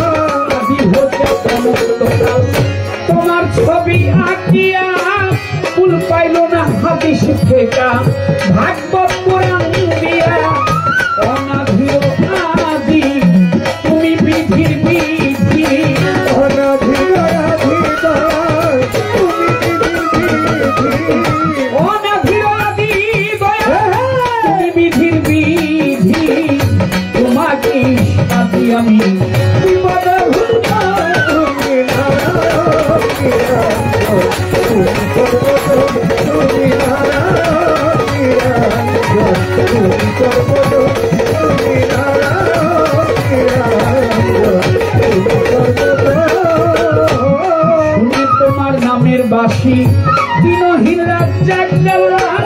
আদি হতে অনন্তকাল তোমার ছবি আঁকিয়া ফুল পাইল না হাতি সুখেকা ভাগবত পুরাণ দিয়া অনাধির আদি তুমি বিধির বিধি অনাধির আদি দয়াল তুমি বিধির বিধি অনাধির আদি দয়াল তুমি বিধির বিধি তোমাকে সাথী আমি বিপদ তুমি নারায়ণ নিরঞ্জন তুমি সর্বজন তুমি নারায়ণ নিরঞ্জন তুমি সর্বজন তুমি নারায়ণ নিরঞ্জন তুমি সর্বজন শুনে তোমার নামের বাসী দিনহীন রাত জাগলাম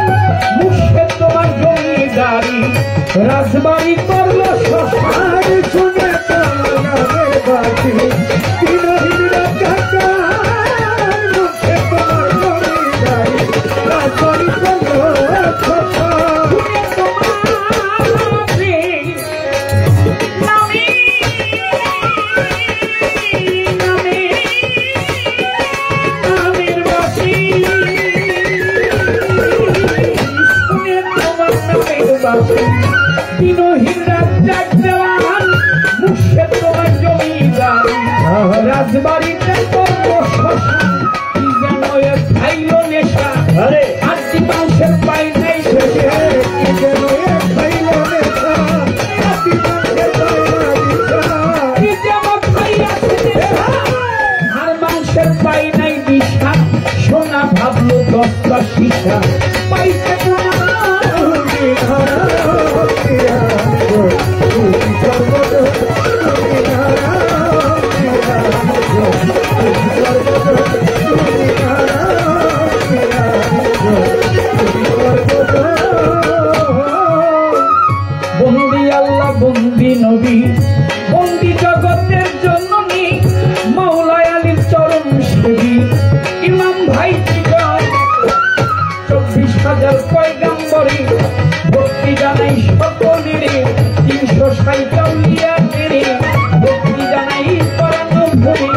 মুর্শিদ তোমার জমিদারি রাজবাড়ি করল শ্মশান শুনে তোমার নামের বাসী দিনহীন রাত জাগলাম মুর্শিদ তোমার জমিদারি রাজবাড়ি করল শ্মশান নামের বাসী পাশে দিনহীন রাত জাগ দেওয়ান মুখে তোমার জমিদার রাজবাড়িতে কর্মশ্মশান কি যেন এ খাইল নেশা আটটি মাসের পাই নাই শেষে কি যেন এ খাইল নেশা আটটি মাসের পাই নাই কি যেন খাইয়াছে নেশা আর মাংসের পাই নাই দিশা সোনা ভাবলো 10টা শিশা পাইতে বন্দি আল্লাহ বন্দি নবী বন্দি জগতের জননী মাওলানা আলীর চরণ সেবী ইমাম ভাই জীবন 24,000 পয়গাম্বরী ভক্তি জানাই সকলেরে 360 আউলিয়া তেরে ভক্তি জানাই পরানো ভূমি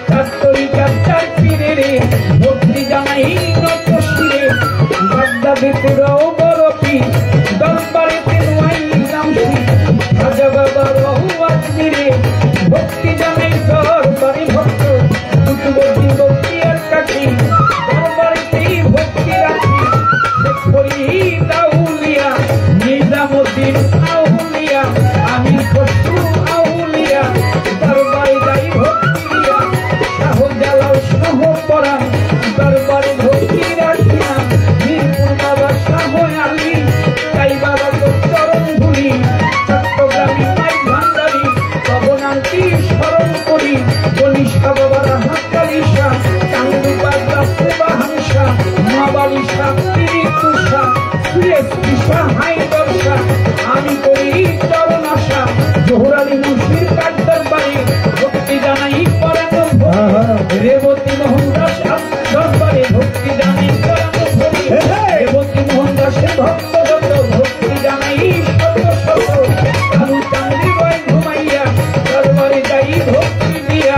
4 তরিকার 4 পীরেরে ভক্তি জানাই নত শিরে বাগদাদেতে রও বড় পীর দরবারেতে নোয়াই নামছি রাজা বাবার রহুয়াত মিরে ভক্তি জানাই দরবারে ভক্ত কুতুবুদ্দিন ভক্তি আর কাকি দরবারেতেই ভক্তি রাখি ফরিদ আউলিয়া নিজামুদ্দিন আউলিয়া আমি খসরু আউলিয়া দরবারে যাই ভক্তি দিয়া শাহজালাল শাহ পরাণ দরবারে ভক্তি রাখিয়া মিরপুর বাবা শাহ আলী তাই বাবা তোর চরণ ধুলি চট্টগ্রামী মাই ভান্ডারী পবনান্তি স্মরণ করি কনিষ্ঠা বাবার হাততালি শাহ চান্দুবাদ রাস্তেবা হাংসা মাবাড়ি শাহ তিরি তুষা সুরেশ দিশা হাই দর্শা আমি করি চরণ আশা জোহরালি মুর্শিদ কাঠ দরবারে ভক্তি জানাই পরানো রেবতী মোহন দাস দরবারে ভক্তি জানাই পরানো রেবতী মোহন দাসের ভক্ত যত ভক্তি জানাই শত শত কালু চাঁদনি বয় ঘুমাইয়া দরবারে যাই ভক্তি দিয়া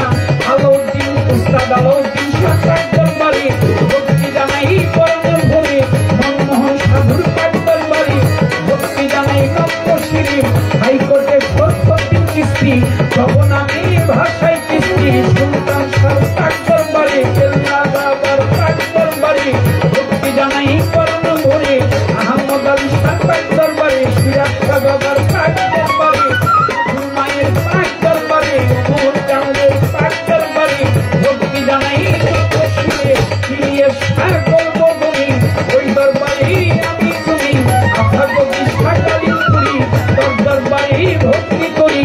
আলাউদ্দিন উস্তাদ আলাউদ্দিন শাহ কাঠ দরবারে ভক্তি জানাই পরানো ভূমি মনমোহন সাধুর কাঠ দরবারে ভক্তি জানাই নব্বশিরে হাইকোর্টে সত্যদিন কিস্তি জগনামে ভাষায় কিস্তি সুলতান শাহ কাঠ দরবারে কেল্লা বাবার কাঠ দরবারে ভক্তি জানাই পরানো ভূমি আহমদ আলী শাহ কাঠ দরবারে সিরাজ শাহ বাবার কাঠ দরবারে মায়ের কাঠ দরবারে মোহন চাঁদের কাঠ দরবারে ভক্তি জানাই নব্বশিরে ইলিয়াস শাহ গল্পভূমি ওই দরবারে আমি তুমি আভাগ্য বিশাল করি তোর দরবারে ভক্তি করি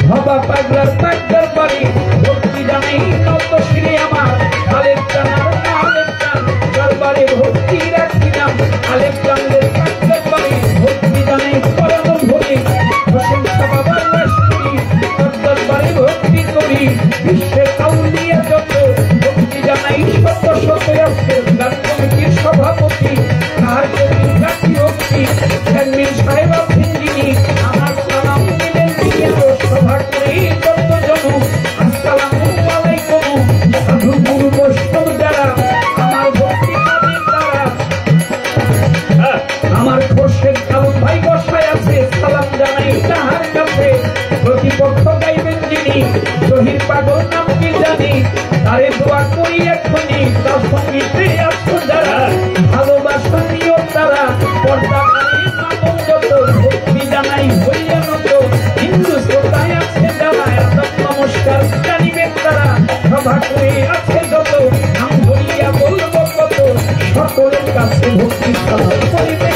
ভবা পাগলার কাঠ দরবারে ভক্তি জানাই নব্বশিরে আমার আলেপ জানার আলেপ জান দরবারে ভক্তি রাখিলাম আলেপ জানদের কাঠ দরবারে ভক্তি জানাই পরানো ভোগে হোসেন শাহ বাবার লাশপুরি তোর দরবারে ভক্তি করি বিশ্বের আউলিয়া যত ভক্তি জানাই শত শত আছে গান কমিটির সভাপতি তার কবি রাখি ভক্তি চেয়ারম্যান সাহেব আছেন যিনি আমার সালাম দিলেন দিয়ে সভা করে যত জন আসসালামু আলাইকুম সাধু গুরু বৈষ্ণব যারা আমার ভক্তি পাবেন তারা আমার খোরশেদ কালুম ভাই বসায় আছে সালাম জানাই তাহার কাছে প্রতিপক্ষ গাইবেন যিনি শহীদ পাগল নাম কি জানি তারে দোয়া করি এক্ষুনি তার সঙ্গীতে আসো যারা ভালোবাসা নিও তারা পর্দা করে মামন যত ভক্তি জানাই হইয়া নত হিন্দু শ্রোতায় আছে যারা এত নমস্কার জানিবেন তারা সভা করে আছে যত নাম ধরিয়া বলবো কত সকলের কাছে ভক্তি সভা করিবেন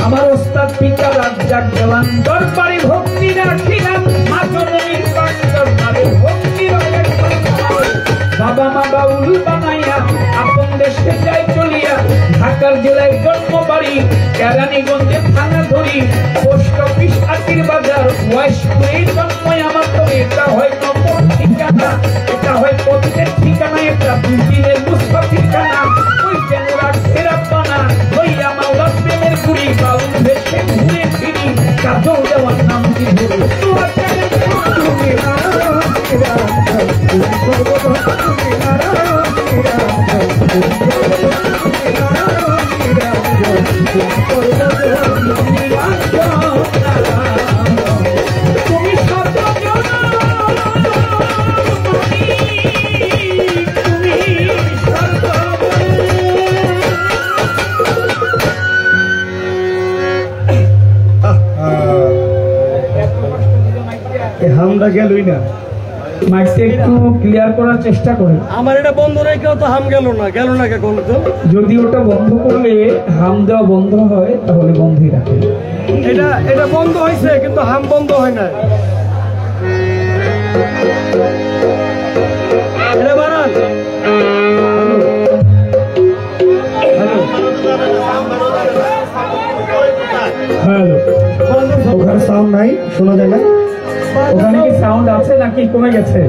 আমার ওস্তাদ পিতা রাজ্জাক দেওয়ান দরবারে ভক্তি রাখিলাম মা জননীর পাক দরবারে ভক্তি রাখিলাম বাবা মা বাউল বানাইয়া আপন দেশে যাই চলিয়া ঢাকার জেলায় জন্ম বাড়ি কেরানীগঞ্জে থানা ধরি পোস্ট অফিস আতির বাজার ওয়াইশপুরে জন্ম আমার তো এটা হয় নকল ঠিকানা এটা হয় পথের ঠিকানা এটা দুদিনের মুস্তা ঠিকানা ওই জেনুরা ঘেরা পানা ওই আমার প্রেমের গুড়ি বাউল দেশে ঘুরে ফিরি কাজল দেওয়ান হামটা গেলই না, মাইকটা একটু ক্লিয়ার করার চেষ্টা করেন। আমার এটা বন্ধ রেখেও তো হাম গেল না কে কোন তো? যদি ওটা বন্ধ করলে হাম দেওয়া বন্ধ হয় তাহলে বন্ধই রাখে। এটা বন্ধ হয়েছে কিন্তু হাম বন্ধ হয় না। এটা বাড়ান। হ্যালো, ওখানে সাউন্ড নাই, শোনা যায় না। ওখানে কি সাউন্ড আছে নাকি কমে গেছে?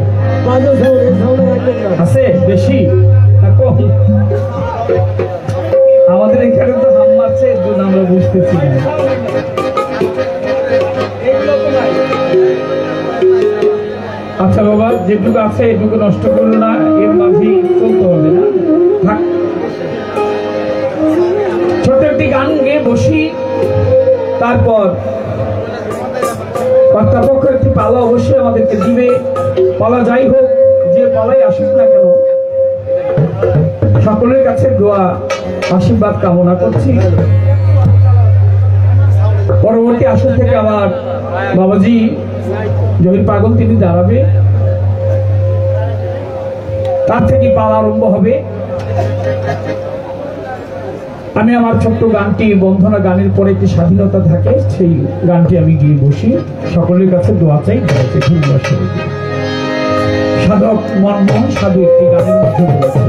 আছে বেশি না কম? আমাদের এখানে তো হাম মারছে, এর জন্য আমরা বুঝতেছি না। আচ্ছা বাবা, যেটুকু আছে এটুকু নষ্ট করলো না, এর মাঝে চলতে হবে না। থাক, ছোট একটি গান গেয়ে বসি, তারপর কর্তাপক্ষ একটি পালা অবশ্যই আমাদেরকে দিবে। পালা যাই হোক, যে পালাই আসুক না কেন, সকলের কাছে দোয়া আশীর্বাদ কামনা করছি। পরবর্তী আসর থেকে আমার বাবাজি জহির পাগল তিনি দাঁড়াবে, তার থেকে পালা আরম্ভ হবে। আমি আমার ছোট্ট গানটি, বন্ধনা গানের পরে একটি স্বাধীনতা থাকে, সেই গানটি আমি গিয়ে বসি। সকলের কাছে দোয়া চাই, সাধক মনমোহন সাধু একটি গানের মধ্যে বলেছে,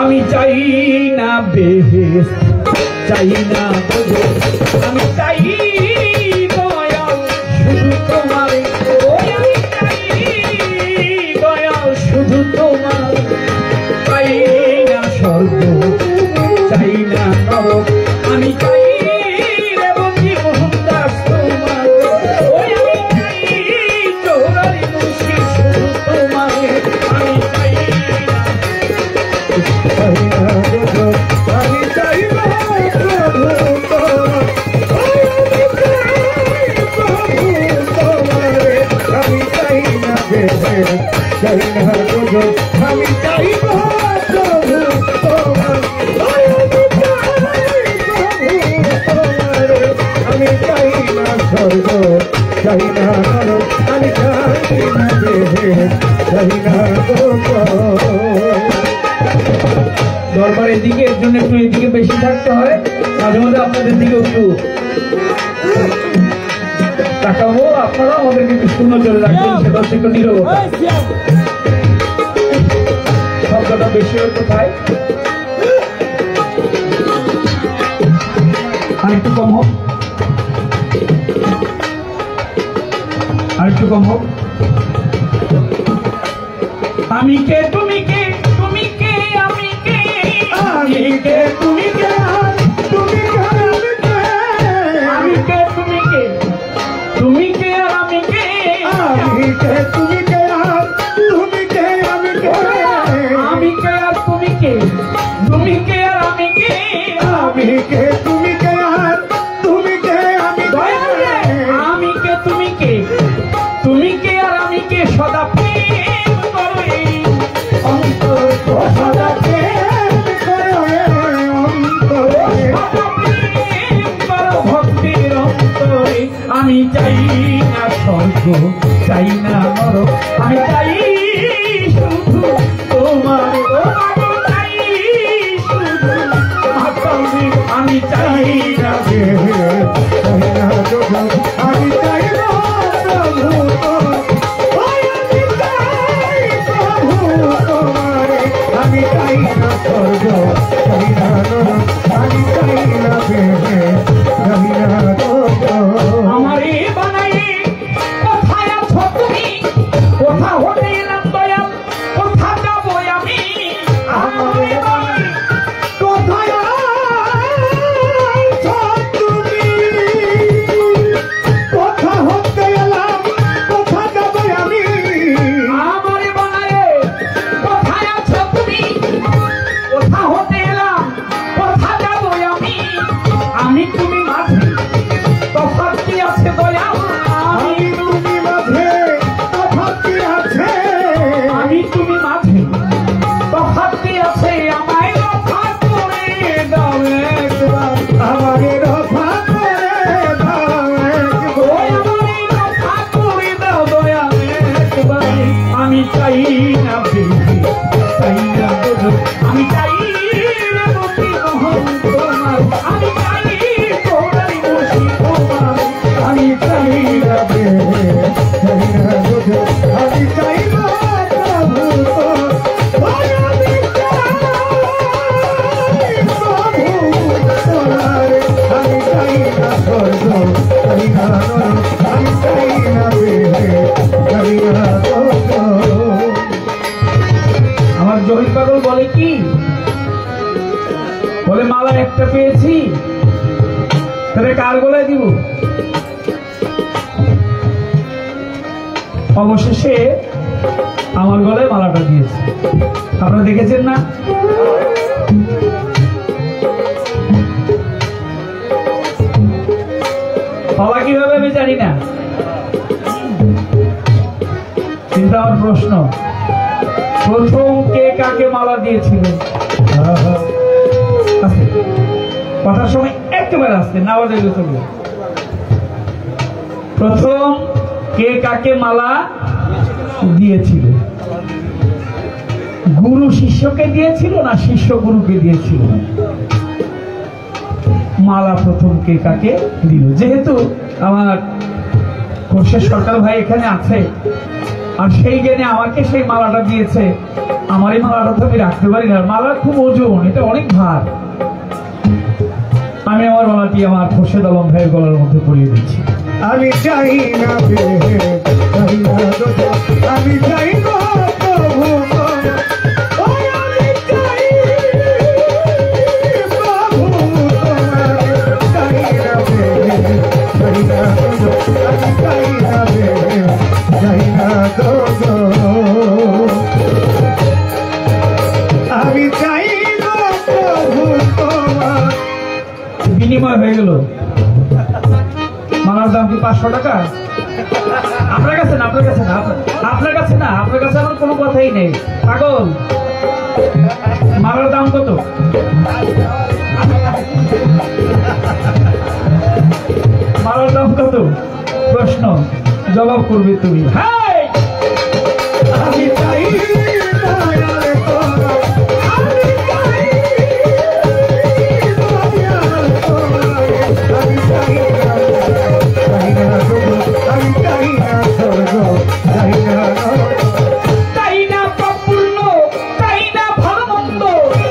আমি চাই না বেহেশত, চাই না দোজখ, আমি চাই দয়াল শুধু তোমার, আমি চাই দয়াল শুধু তোমার, চাই না স্বর্গ, চাই না নরক, আমি চাই রে বন্ধু মোহনদাস তোমার, আমি চাই চৌরারি মুন্সি শুধু তোমার, আমি চাই দরবারের দিকে, এর জন্য একটু এদিকে বেশি থাকতে হয়, মাঝে মাঝে আপনাদের দিকে একটু তাকাবো, আপনারা আমাদেরকে একটু শূন্য চলে রাখবেন, সেটা হচ্ছে একটু নীরবতা। শব্দটা বেশি হয় কোথায়? আর একটু কম হোক, আর একটু কম হোক। আমি কে, তুমি কে, তুমি কে, আমি কে, আমি কে, তুমি কে, তুমি কে, আমি কে, তুমি কে, তুমি কে আর আমি কে, আমি কে, তুমি কে আর তুমি কে, আমি কে, আমি কে আর তুমি কে, তুমি কে আর আমি কে, আমি কে, তুমি কে আর তুমি কে, আমি কে, আমি কে, তুমি কে, তুমি কে আর আমি কে, সদা প্রেম করে অন্তর, সদা প্রেম করে অন্তর, সদা প্রেম করো ভক্তির অন্তরে, আমি চাই না স্বর্গ, চাই না নরক, আমি চাই শুধু তোমার, চাই শুধু মাতামি, আমি চাই না আমি চাই না আমি চাই না স্বর্গ, চাই না নরক, আমি চাই না আমারে বানাই, কোথায় আছো তুমি, কোথা হতে এলাম দয়াল, কোথা যাবো আমি, আমারে বানাই, কোথায় আছো তুমি, কোথা হতে এলাম, কোথা যাবো আমি, আমারে বানাই, কোথায় আছো তুমি, কোথা হতে কি? বলে মালা একটা পেয়েছি, তাহলে কার গলায় দিব? অবশেষে আমার গলায় মালাটা দিয়েছে। আপনারা দেখেছেন না? বাবা কিভাবে আমি জানি না, কিন্তু আমার প্রশ্ন, প্রথম কে কাকে মালা দিয়েছিল? কথার সময় একেবারে আসতে না বলে চলবে। প্রথম কে কাকে মালা দিয়েছিল? গুরু শিষ্যকে দিয়েছিল না শিষ্য গুরুকে দিয়েছিল? মালা প্রথম কে কাকে দিল? যেহেতু আমার খোরশেদ সরকার ভাই এখানে আছে, আর সেই জ্ঞানে আমাকে সেই মালাটা দিয়েছে, আমার এই মালাটা তো আমি রাখতে পারি না। মালা খুব ওজন, এটা অনেক ভার। আমি আমার মালাটি আমার খোরশেদ আলম ভাইয়ের গলার মধ্যে পরিয়ে দিচ্ছি। আমি চাই না আমি চাই না প্রভু, ওই আমি চাই প্রভু চাই না চাই না আমি চাই না চাই না আমি চাই না প্রভু তোমার। বিনিময় হয়ে গেল। মালার দাম কি 500 টাকা? আপনার কাছে না, আপনার কাছে না, আপনার কাছে না, আপনার কাছে আমার কোনো কথাই নেই। পাগল, মালার দাম কত? মালার দাম কত? প্রশ্ন জবাব করবে তুমি। হ্যাঁ, আমি চাই তাই না প্রফুল্ল, তাই না ভালো মন্দ,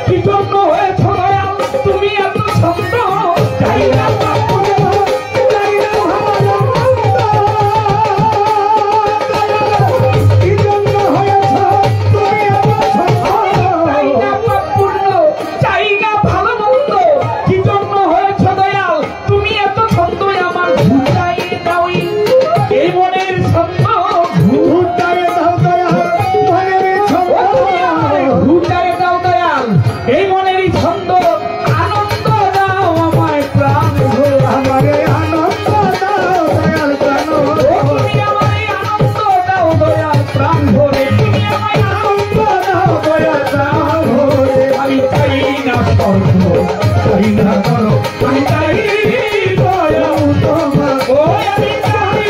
কি জন্য হয়েছ দয়াল তুমি এত ছন্দ? তাই না প্রফুল্ল, তাই না ভালো মন্দ, কি জন্য হয়েছ তুমি এত ছন্দ? তাই না প্রফুল্ল, তাই না ভালো মন্দ, কি জন্য হয়েছ দয়াল তুমি এত ছন্দ? আমার ঘুটাই দাও এই মনের ছন্দ, ঘুটায় দাও দয়াল মনের ছন্দ, ঘুটাই দাও দয়াল এই মনেরই ছন্দ, আনন্দ দাও আমায় প্রাণ ভরে। আমারে আনন্দ দাও দয়াল প্রাণ তুমি আমায় আনন্দ দাও দয়াল প্রাণ ভরে, তুমি আমায় আনন্দ দাও দয়াল প্রাণ ভরে। আমি চাই না স্বর্গ, চাই না করো আমি চাই দয়াল তোমার, ওই আমি চাই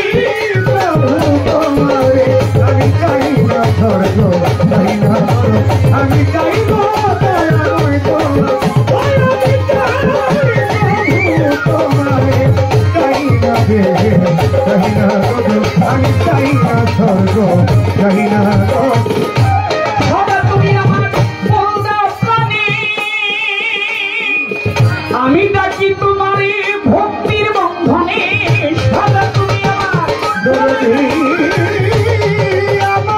প্রভু তোমারে। আমি চাই না স্বর্গ, চাই না করো, আমি চাই না দয়াময় তোমার, ওই আমি চাই প্রভু তোমারে। চাই না দেহে, চাই না করো, আমি চাই না স্বর্গ, চাই না করো। সদা তুমি আমার বলদা প্রাণী, আমি ডাকি তোমারে ভক্তির বন্ধনে, সদা তুমি আমার দরদি আমার,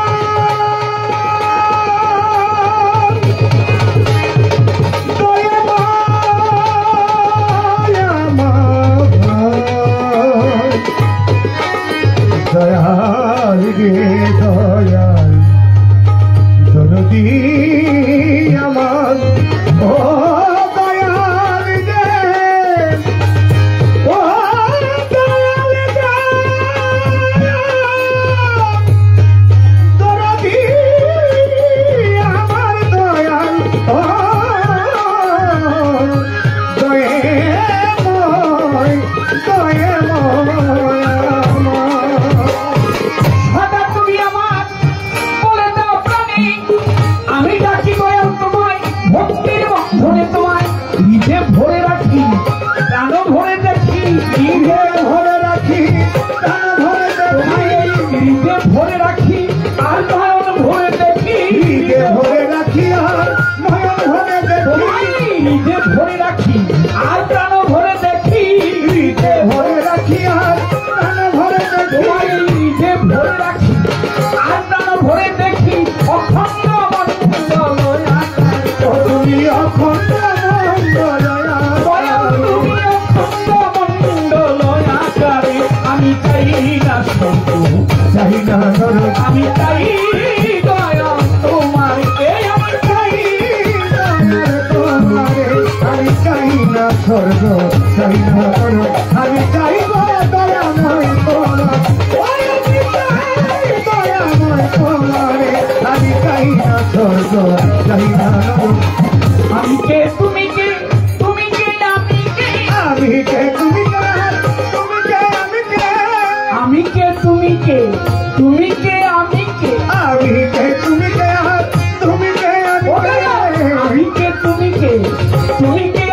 দয়াময় আমার, দয়াল রে দয়াল, দরদি আমার, ও দয়াল রে, ও দয়াল রে, দরদি আমার দয়াল, ও দয়াময়, দয়াময় আমার। সদা তুমি আমার বলে দাও প্রাণী, আমি ডাকি দয়াল তোমায় ভক্তির বন্ধনে, তোমায় নিজে ভরে রাখি প্রাণ ভরে দেখি, নিজে ভরে রাখি, প্রাণ ভরে দেখি, নিজে ভরে রাখি আর নয়ন ভরে দেখি, নিজে ভরে রাখি আর নয়ন ভরে দেখি, নিজে ভরে রাখি আর প্রাণ ভরে দেখি, নিজে ভরে রাখি আর প্রাণ ভরে দেখি, নিজে ভরে রাখি আর প্রাণ ভরে দেখি, অখণ্ড মন্ডল স্বর্গ চাই না নরক আমি চাইব দয়াময় তোমার আমি চাই দয়াময় তোমারে আমি চাই না স্বর্গ চাই না নরক আমি কে তুমি কে তুমি কে আমি কে আমি কে তুমি কে তুমি কে আমি কে আমি কে তুমি কে তুমি কে আমি কে আমি কে তুমি কে তুমি কে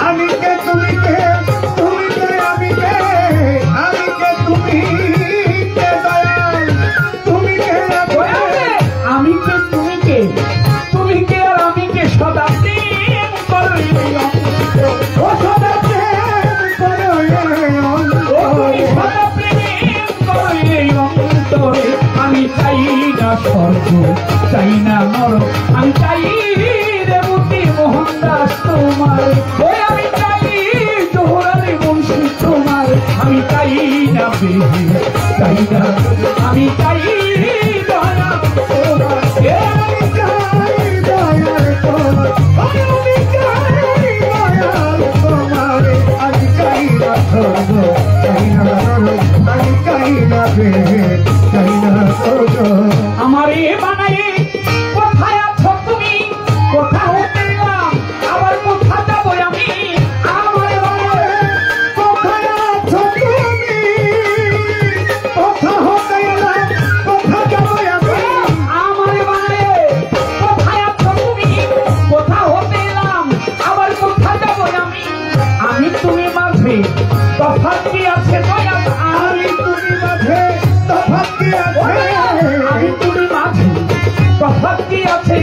আমি কে তুমি কে তুমি কে আর আমি কে আমি কে তুমি কে তুমি কে আমি কে আমি কে তুমি কে দয়াল তুমি কে আমি কে তুমি কে তুমি কে আর আমি কে সদা প্রেম করে ও সদা প্রেম করো সদা প্রেম করে অন্তরে আমি চাই না স্বর্গ চাই না নরক আমি চাই রেবতী মোহনদাস তোমার ওই আমি চাই জোহরারে বংশী তোমার আমি চাই না বেহে চাই না আমি চাই দয়া তোমার আমি চাই দয়াল তোমার আমি চাই দয়াল তোমার আমি চাই না স্বর্গ চাই না নরক আমি চাই না বেহেশত চাই না স্বর্গ আমারে বানায়ে কোথায় আছো তুমি কোথা হতে এলাম আবার কোথা যাবো আমি আমারে বানায়ে কোথায় আছো তুমি কোথা হতে এলাম কোথা যাবো আমি আমারে বানায়ে কোথায় আছো তুমি কোথা হতে এলাম আবার কোথা যাবো আমি তুমি মাঝে তফাৎ কি আছে দয়াল আমি তুমি মাঝে তফাৎ কি আছে আমি তুমি মাঝে তফাৎ কি আছে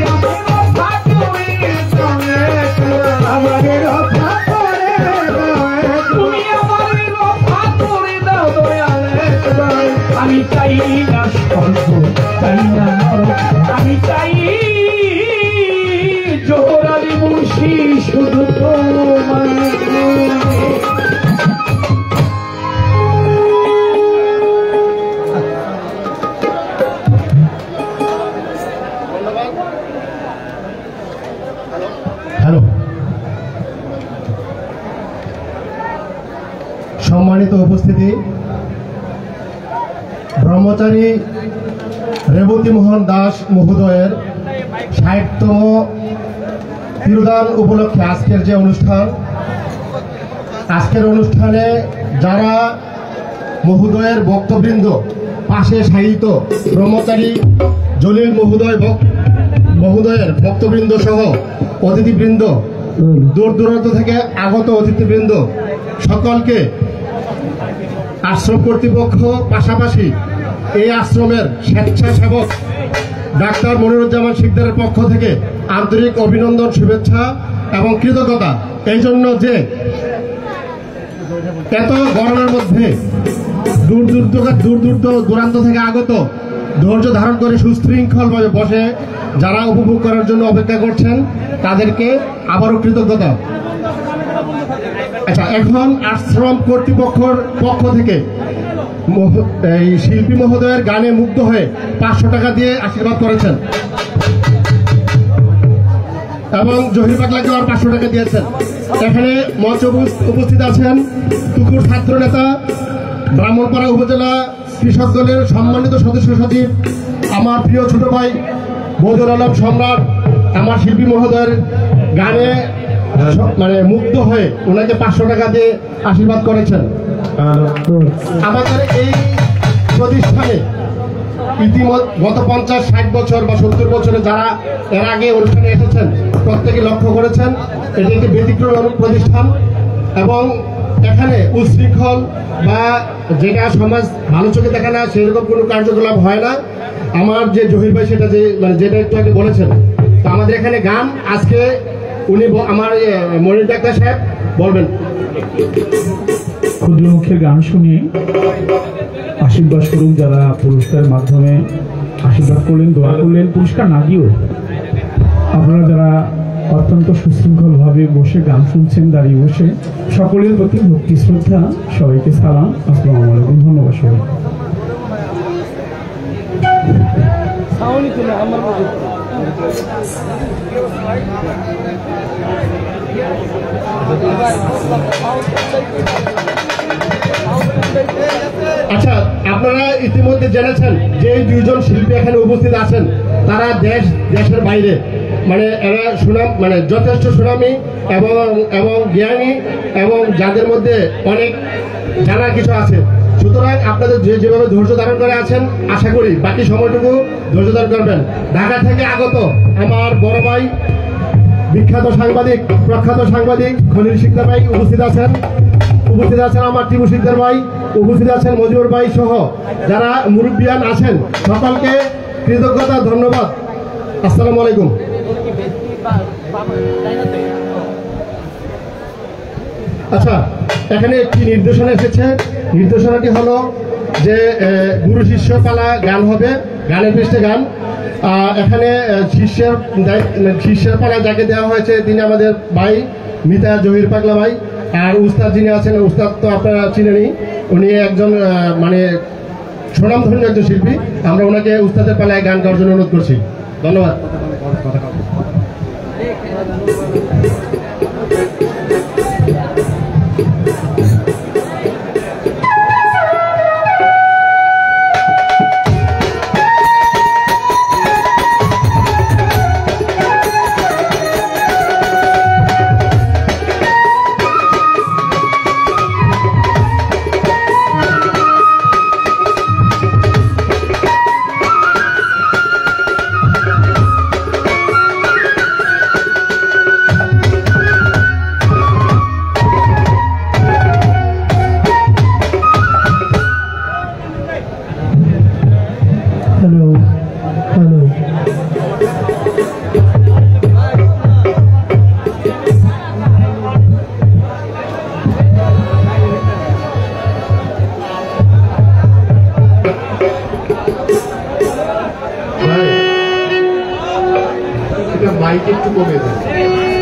আমাদের রক্ষা করে তুমি আমারে রক্ষা করে দাও দয়াল একবার আমি চাই না স্বর্গ চাই না নরক আমি চাই জোহরালি মুন্সি শুধু তোমার হ্যালো, সম্মানিত উপস্থিতি, ব্রহ্মচারী রেবতী মোহন দাস মহোদয়ের ৬০তম তিরোধান উপলক্ষে আজকের যে অনুষ্ঠান, আজকের অনুষ্ঠানে যারা মহোদয়ের ভক্তবৃন্দ পাশে শায়িত ব্রহ্মচারী জলিল মহোদয়ের ভক্তবৃন্দ সহ অতিথিবৃন্দ, দূর দূরান্ত থেকে আগত অতিথিবৃন্দ সকলকে আশ্রম কর্তৃপক্ষ পাশাপাশি এই আশ্রমের স্বেচ্ছাসেবক ডাক্তার মনিরুজ্জামান শিকদারের পক্ষ থেকে আন্তরিক অভিনন্দন, শুভেচ্ছা এবং কৃতজ্ঞতা। এই জন্য যে এত গরমের মধ্যে দূর দূরান্ত থেকে আগত ধৈর্য ধারণ করে সুশৃঙ্খলভাবে বসে যারা উপভোগ করার জন্য অপেক্ষা করছেন তাদেরকে আবারও কৃতজ্ঞতা। আচ্ছা, এখন আশ্রম কর্তৃপক্ষের পক্ষ থেকে এই শিল্পী মহোদয়ের গানে মুগ্ধ হয়ে 500 টাকা দিয়ে আশীর্বাদ করেছেন এবং জহির পাগলাকে আর 500 টাকা দিয়েছেন। এখানে মঞ্চে উপস্থিত আছেন টুকুর ছাত্র নেতা, ব্রাহ্মণপাড়া উপজেলা কৃষক দলের সম্মানিত সদস্য সচিব, আমার প্রিয় ছোট ভাই বদরুল আলম সম্রাট, আমার শিল্পী মহোদয়ের গানে মুগ্ধ হয়ে ওনাকে 500 টাকা দিয়ে আশীর্বাদ করেছেন। আমাদের এই প্রতিষ্ঠানে গত 50-60 বছর বা 70 বছরে যারা এর আগে অনুষ্ঠানে এসেছেন প্রত্যেকে লক্ষ্য করেছেন এটি একটি ব্যতিক্রম প্রতিষ্ঠান এবং এখানে উশৃঙ্খল বা যেটা সমাজ ভালো চোখে দেখে না সেরকম কোনো কার্যকলাপ হয় না। আমার যে জহির ভাই সেটা যেটা একটু আগে বলেছেন, তো আমাদের এখানে গান আজকে উনি আমার মনির ডাক্তার সাহেব বলবেন। ক্ষুদ্রমুখের গান শুনিয়ে আশীর্বাদ স্বরূপ যারা পুরস্কারের মাধ্যমে আশীর্বাদ করলেন, দোয়া করলেন, পুরস্কার না দিয়েও আপনারা যারা অত্যন্ত সুশৃঙ্খলভাবে বসে গান শুনছেন, দাঁড়িয়ে বসে, সকলের প্রতি ভক্তি শ্রদ্ধা, সবাইকে সালাম, আসসালামু আলাইকুম, ধন্যবাদ সবাই। আমার আচ্ছা, আপনারা ইতিমধ্যে জেনেছেন যে এই দুইজন শিল্পী এখানে উপস্থিত আছেন তারা দেশের বাইরে, মানে এরা সুনাম, মানে যথেষ্ট সুনামী এবং জ্ঞানী এবং যাদের মধ্যে অনেক জানার কিছু আছে। সুতরাং আপনাদের যেভাবে ধৈর্য ধারণ করে আছেন, আশা করি বাকি সময়টুকু ধৈর্য ধারণ করবেন। ঢাকা থেকে আগত আমার বড় ভাই, বিখ্যাত সাংবাদিক, প্রখ্যাত সাংবাদিক খলিল শিকদার ভাই উপস্থিত আছেন আমার টিপু শিকদার ভাই, উপস্থিত আছেন মজিবুর ভাই সহ যারা মুরব্বিয়ান আছেন, সকলকে কৃতজ্ঞতা, ধন্যবাদ। আসসালামু আলাইকুম। আচ্ছা, এখানে একটি নির্দেশনা এসেছে। নির্দেশনাটি হলো যে গুরু শিষ্য পালা গান হবে, গানের পৃষ্ঠে গান। এখানে শিষ্যের পালা যাকে দেওয়া হয়েছে তিনি আমাদের ভাই মিতা জহির পাগলা ভাই। আর উস্তাদ যিনি আছেন, উস্তাদ তো আপনারা চিনেনই, উনি একজন মানে সুনামধন্য একজন শিল্পী। আমরা ওনাকে উস্তাদের পালায় গান গাওয়ার জন্য অনুরোধ করছি। ধন্যবাদ। হ্যালো হ্যালো, মাইক একটু কমে দেয়।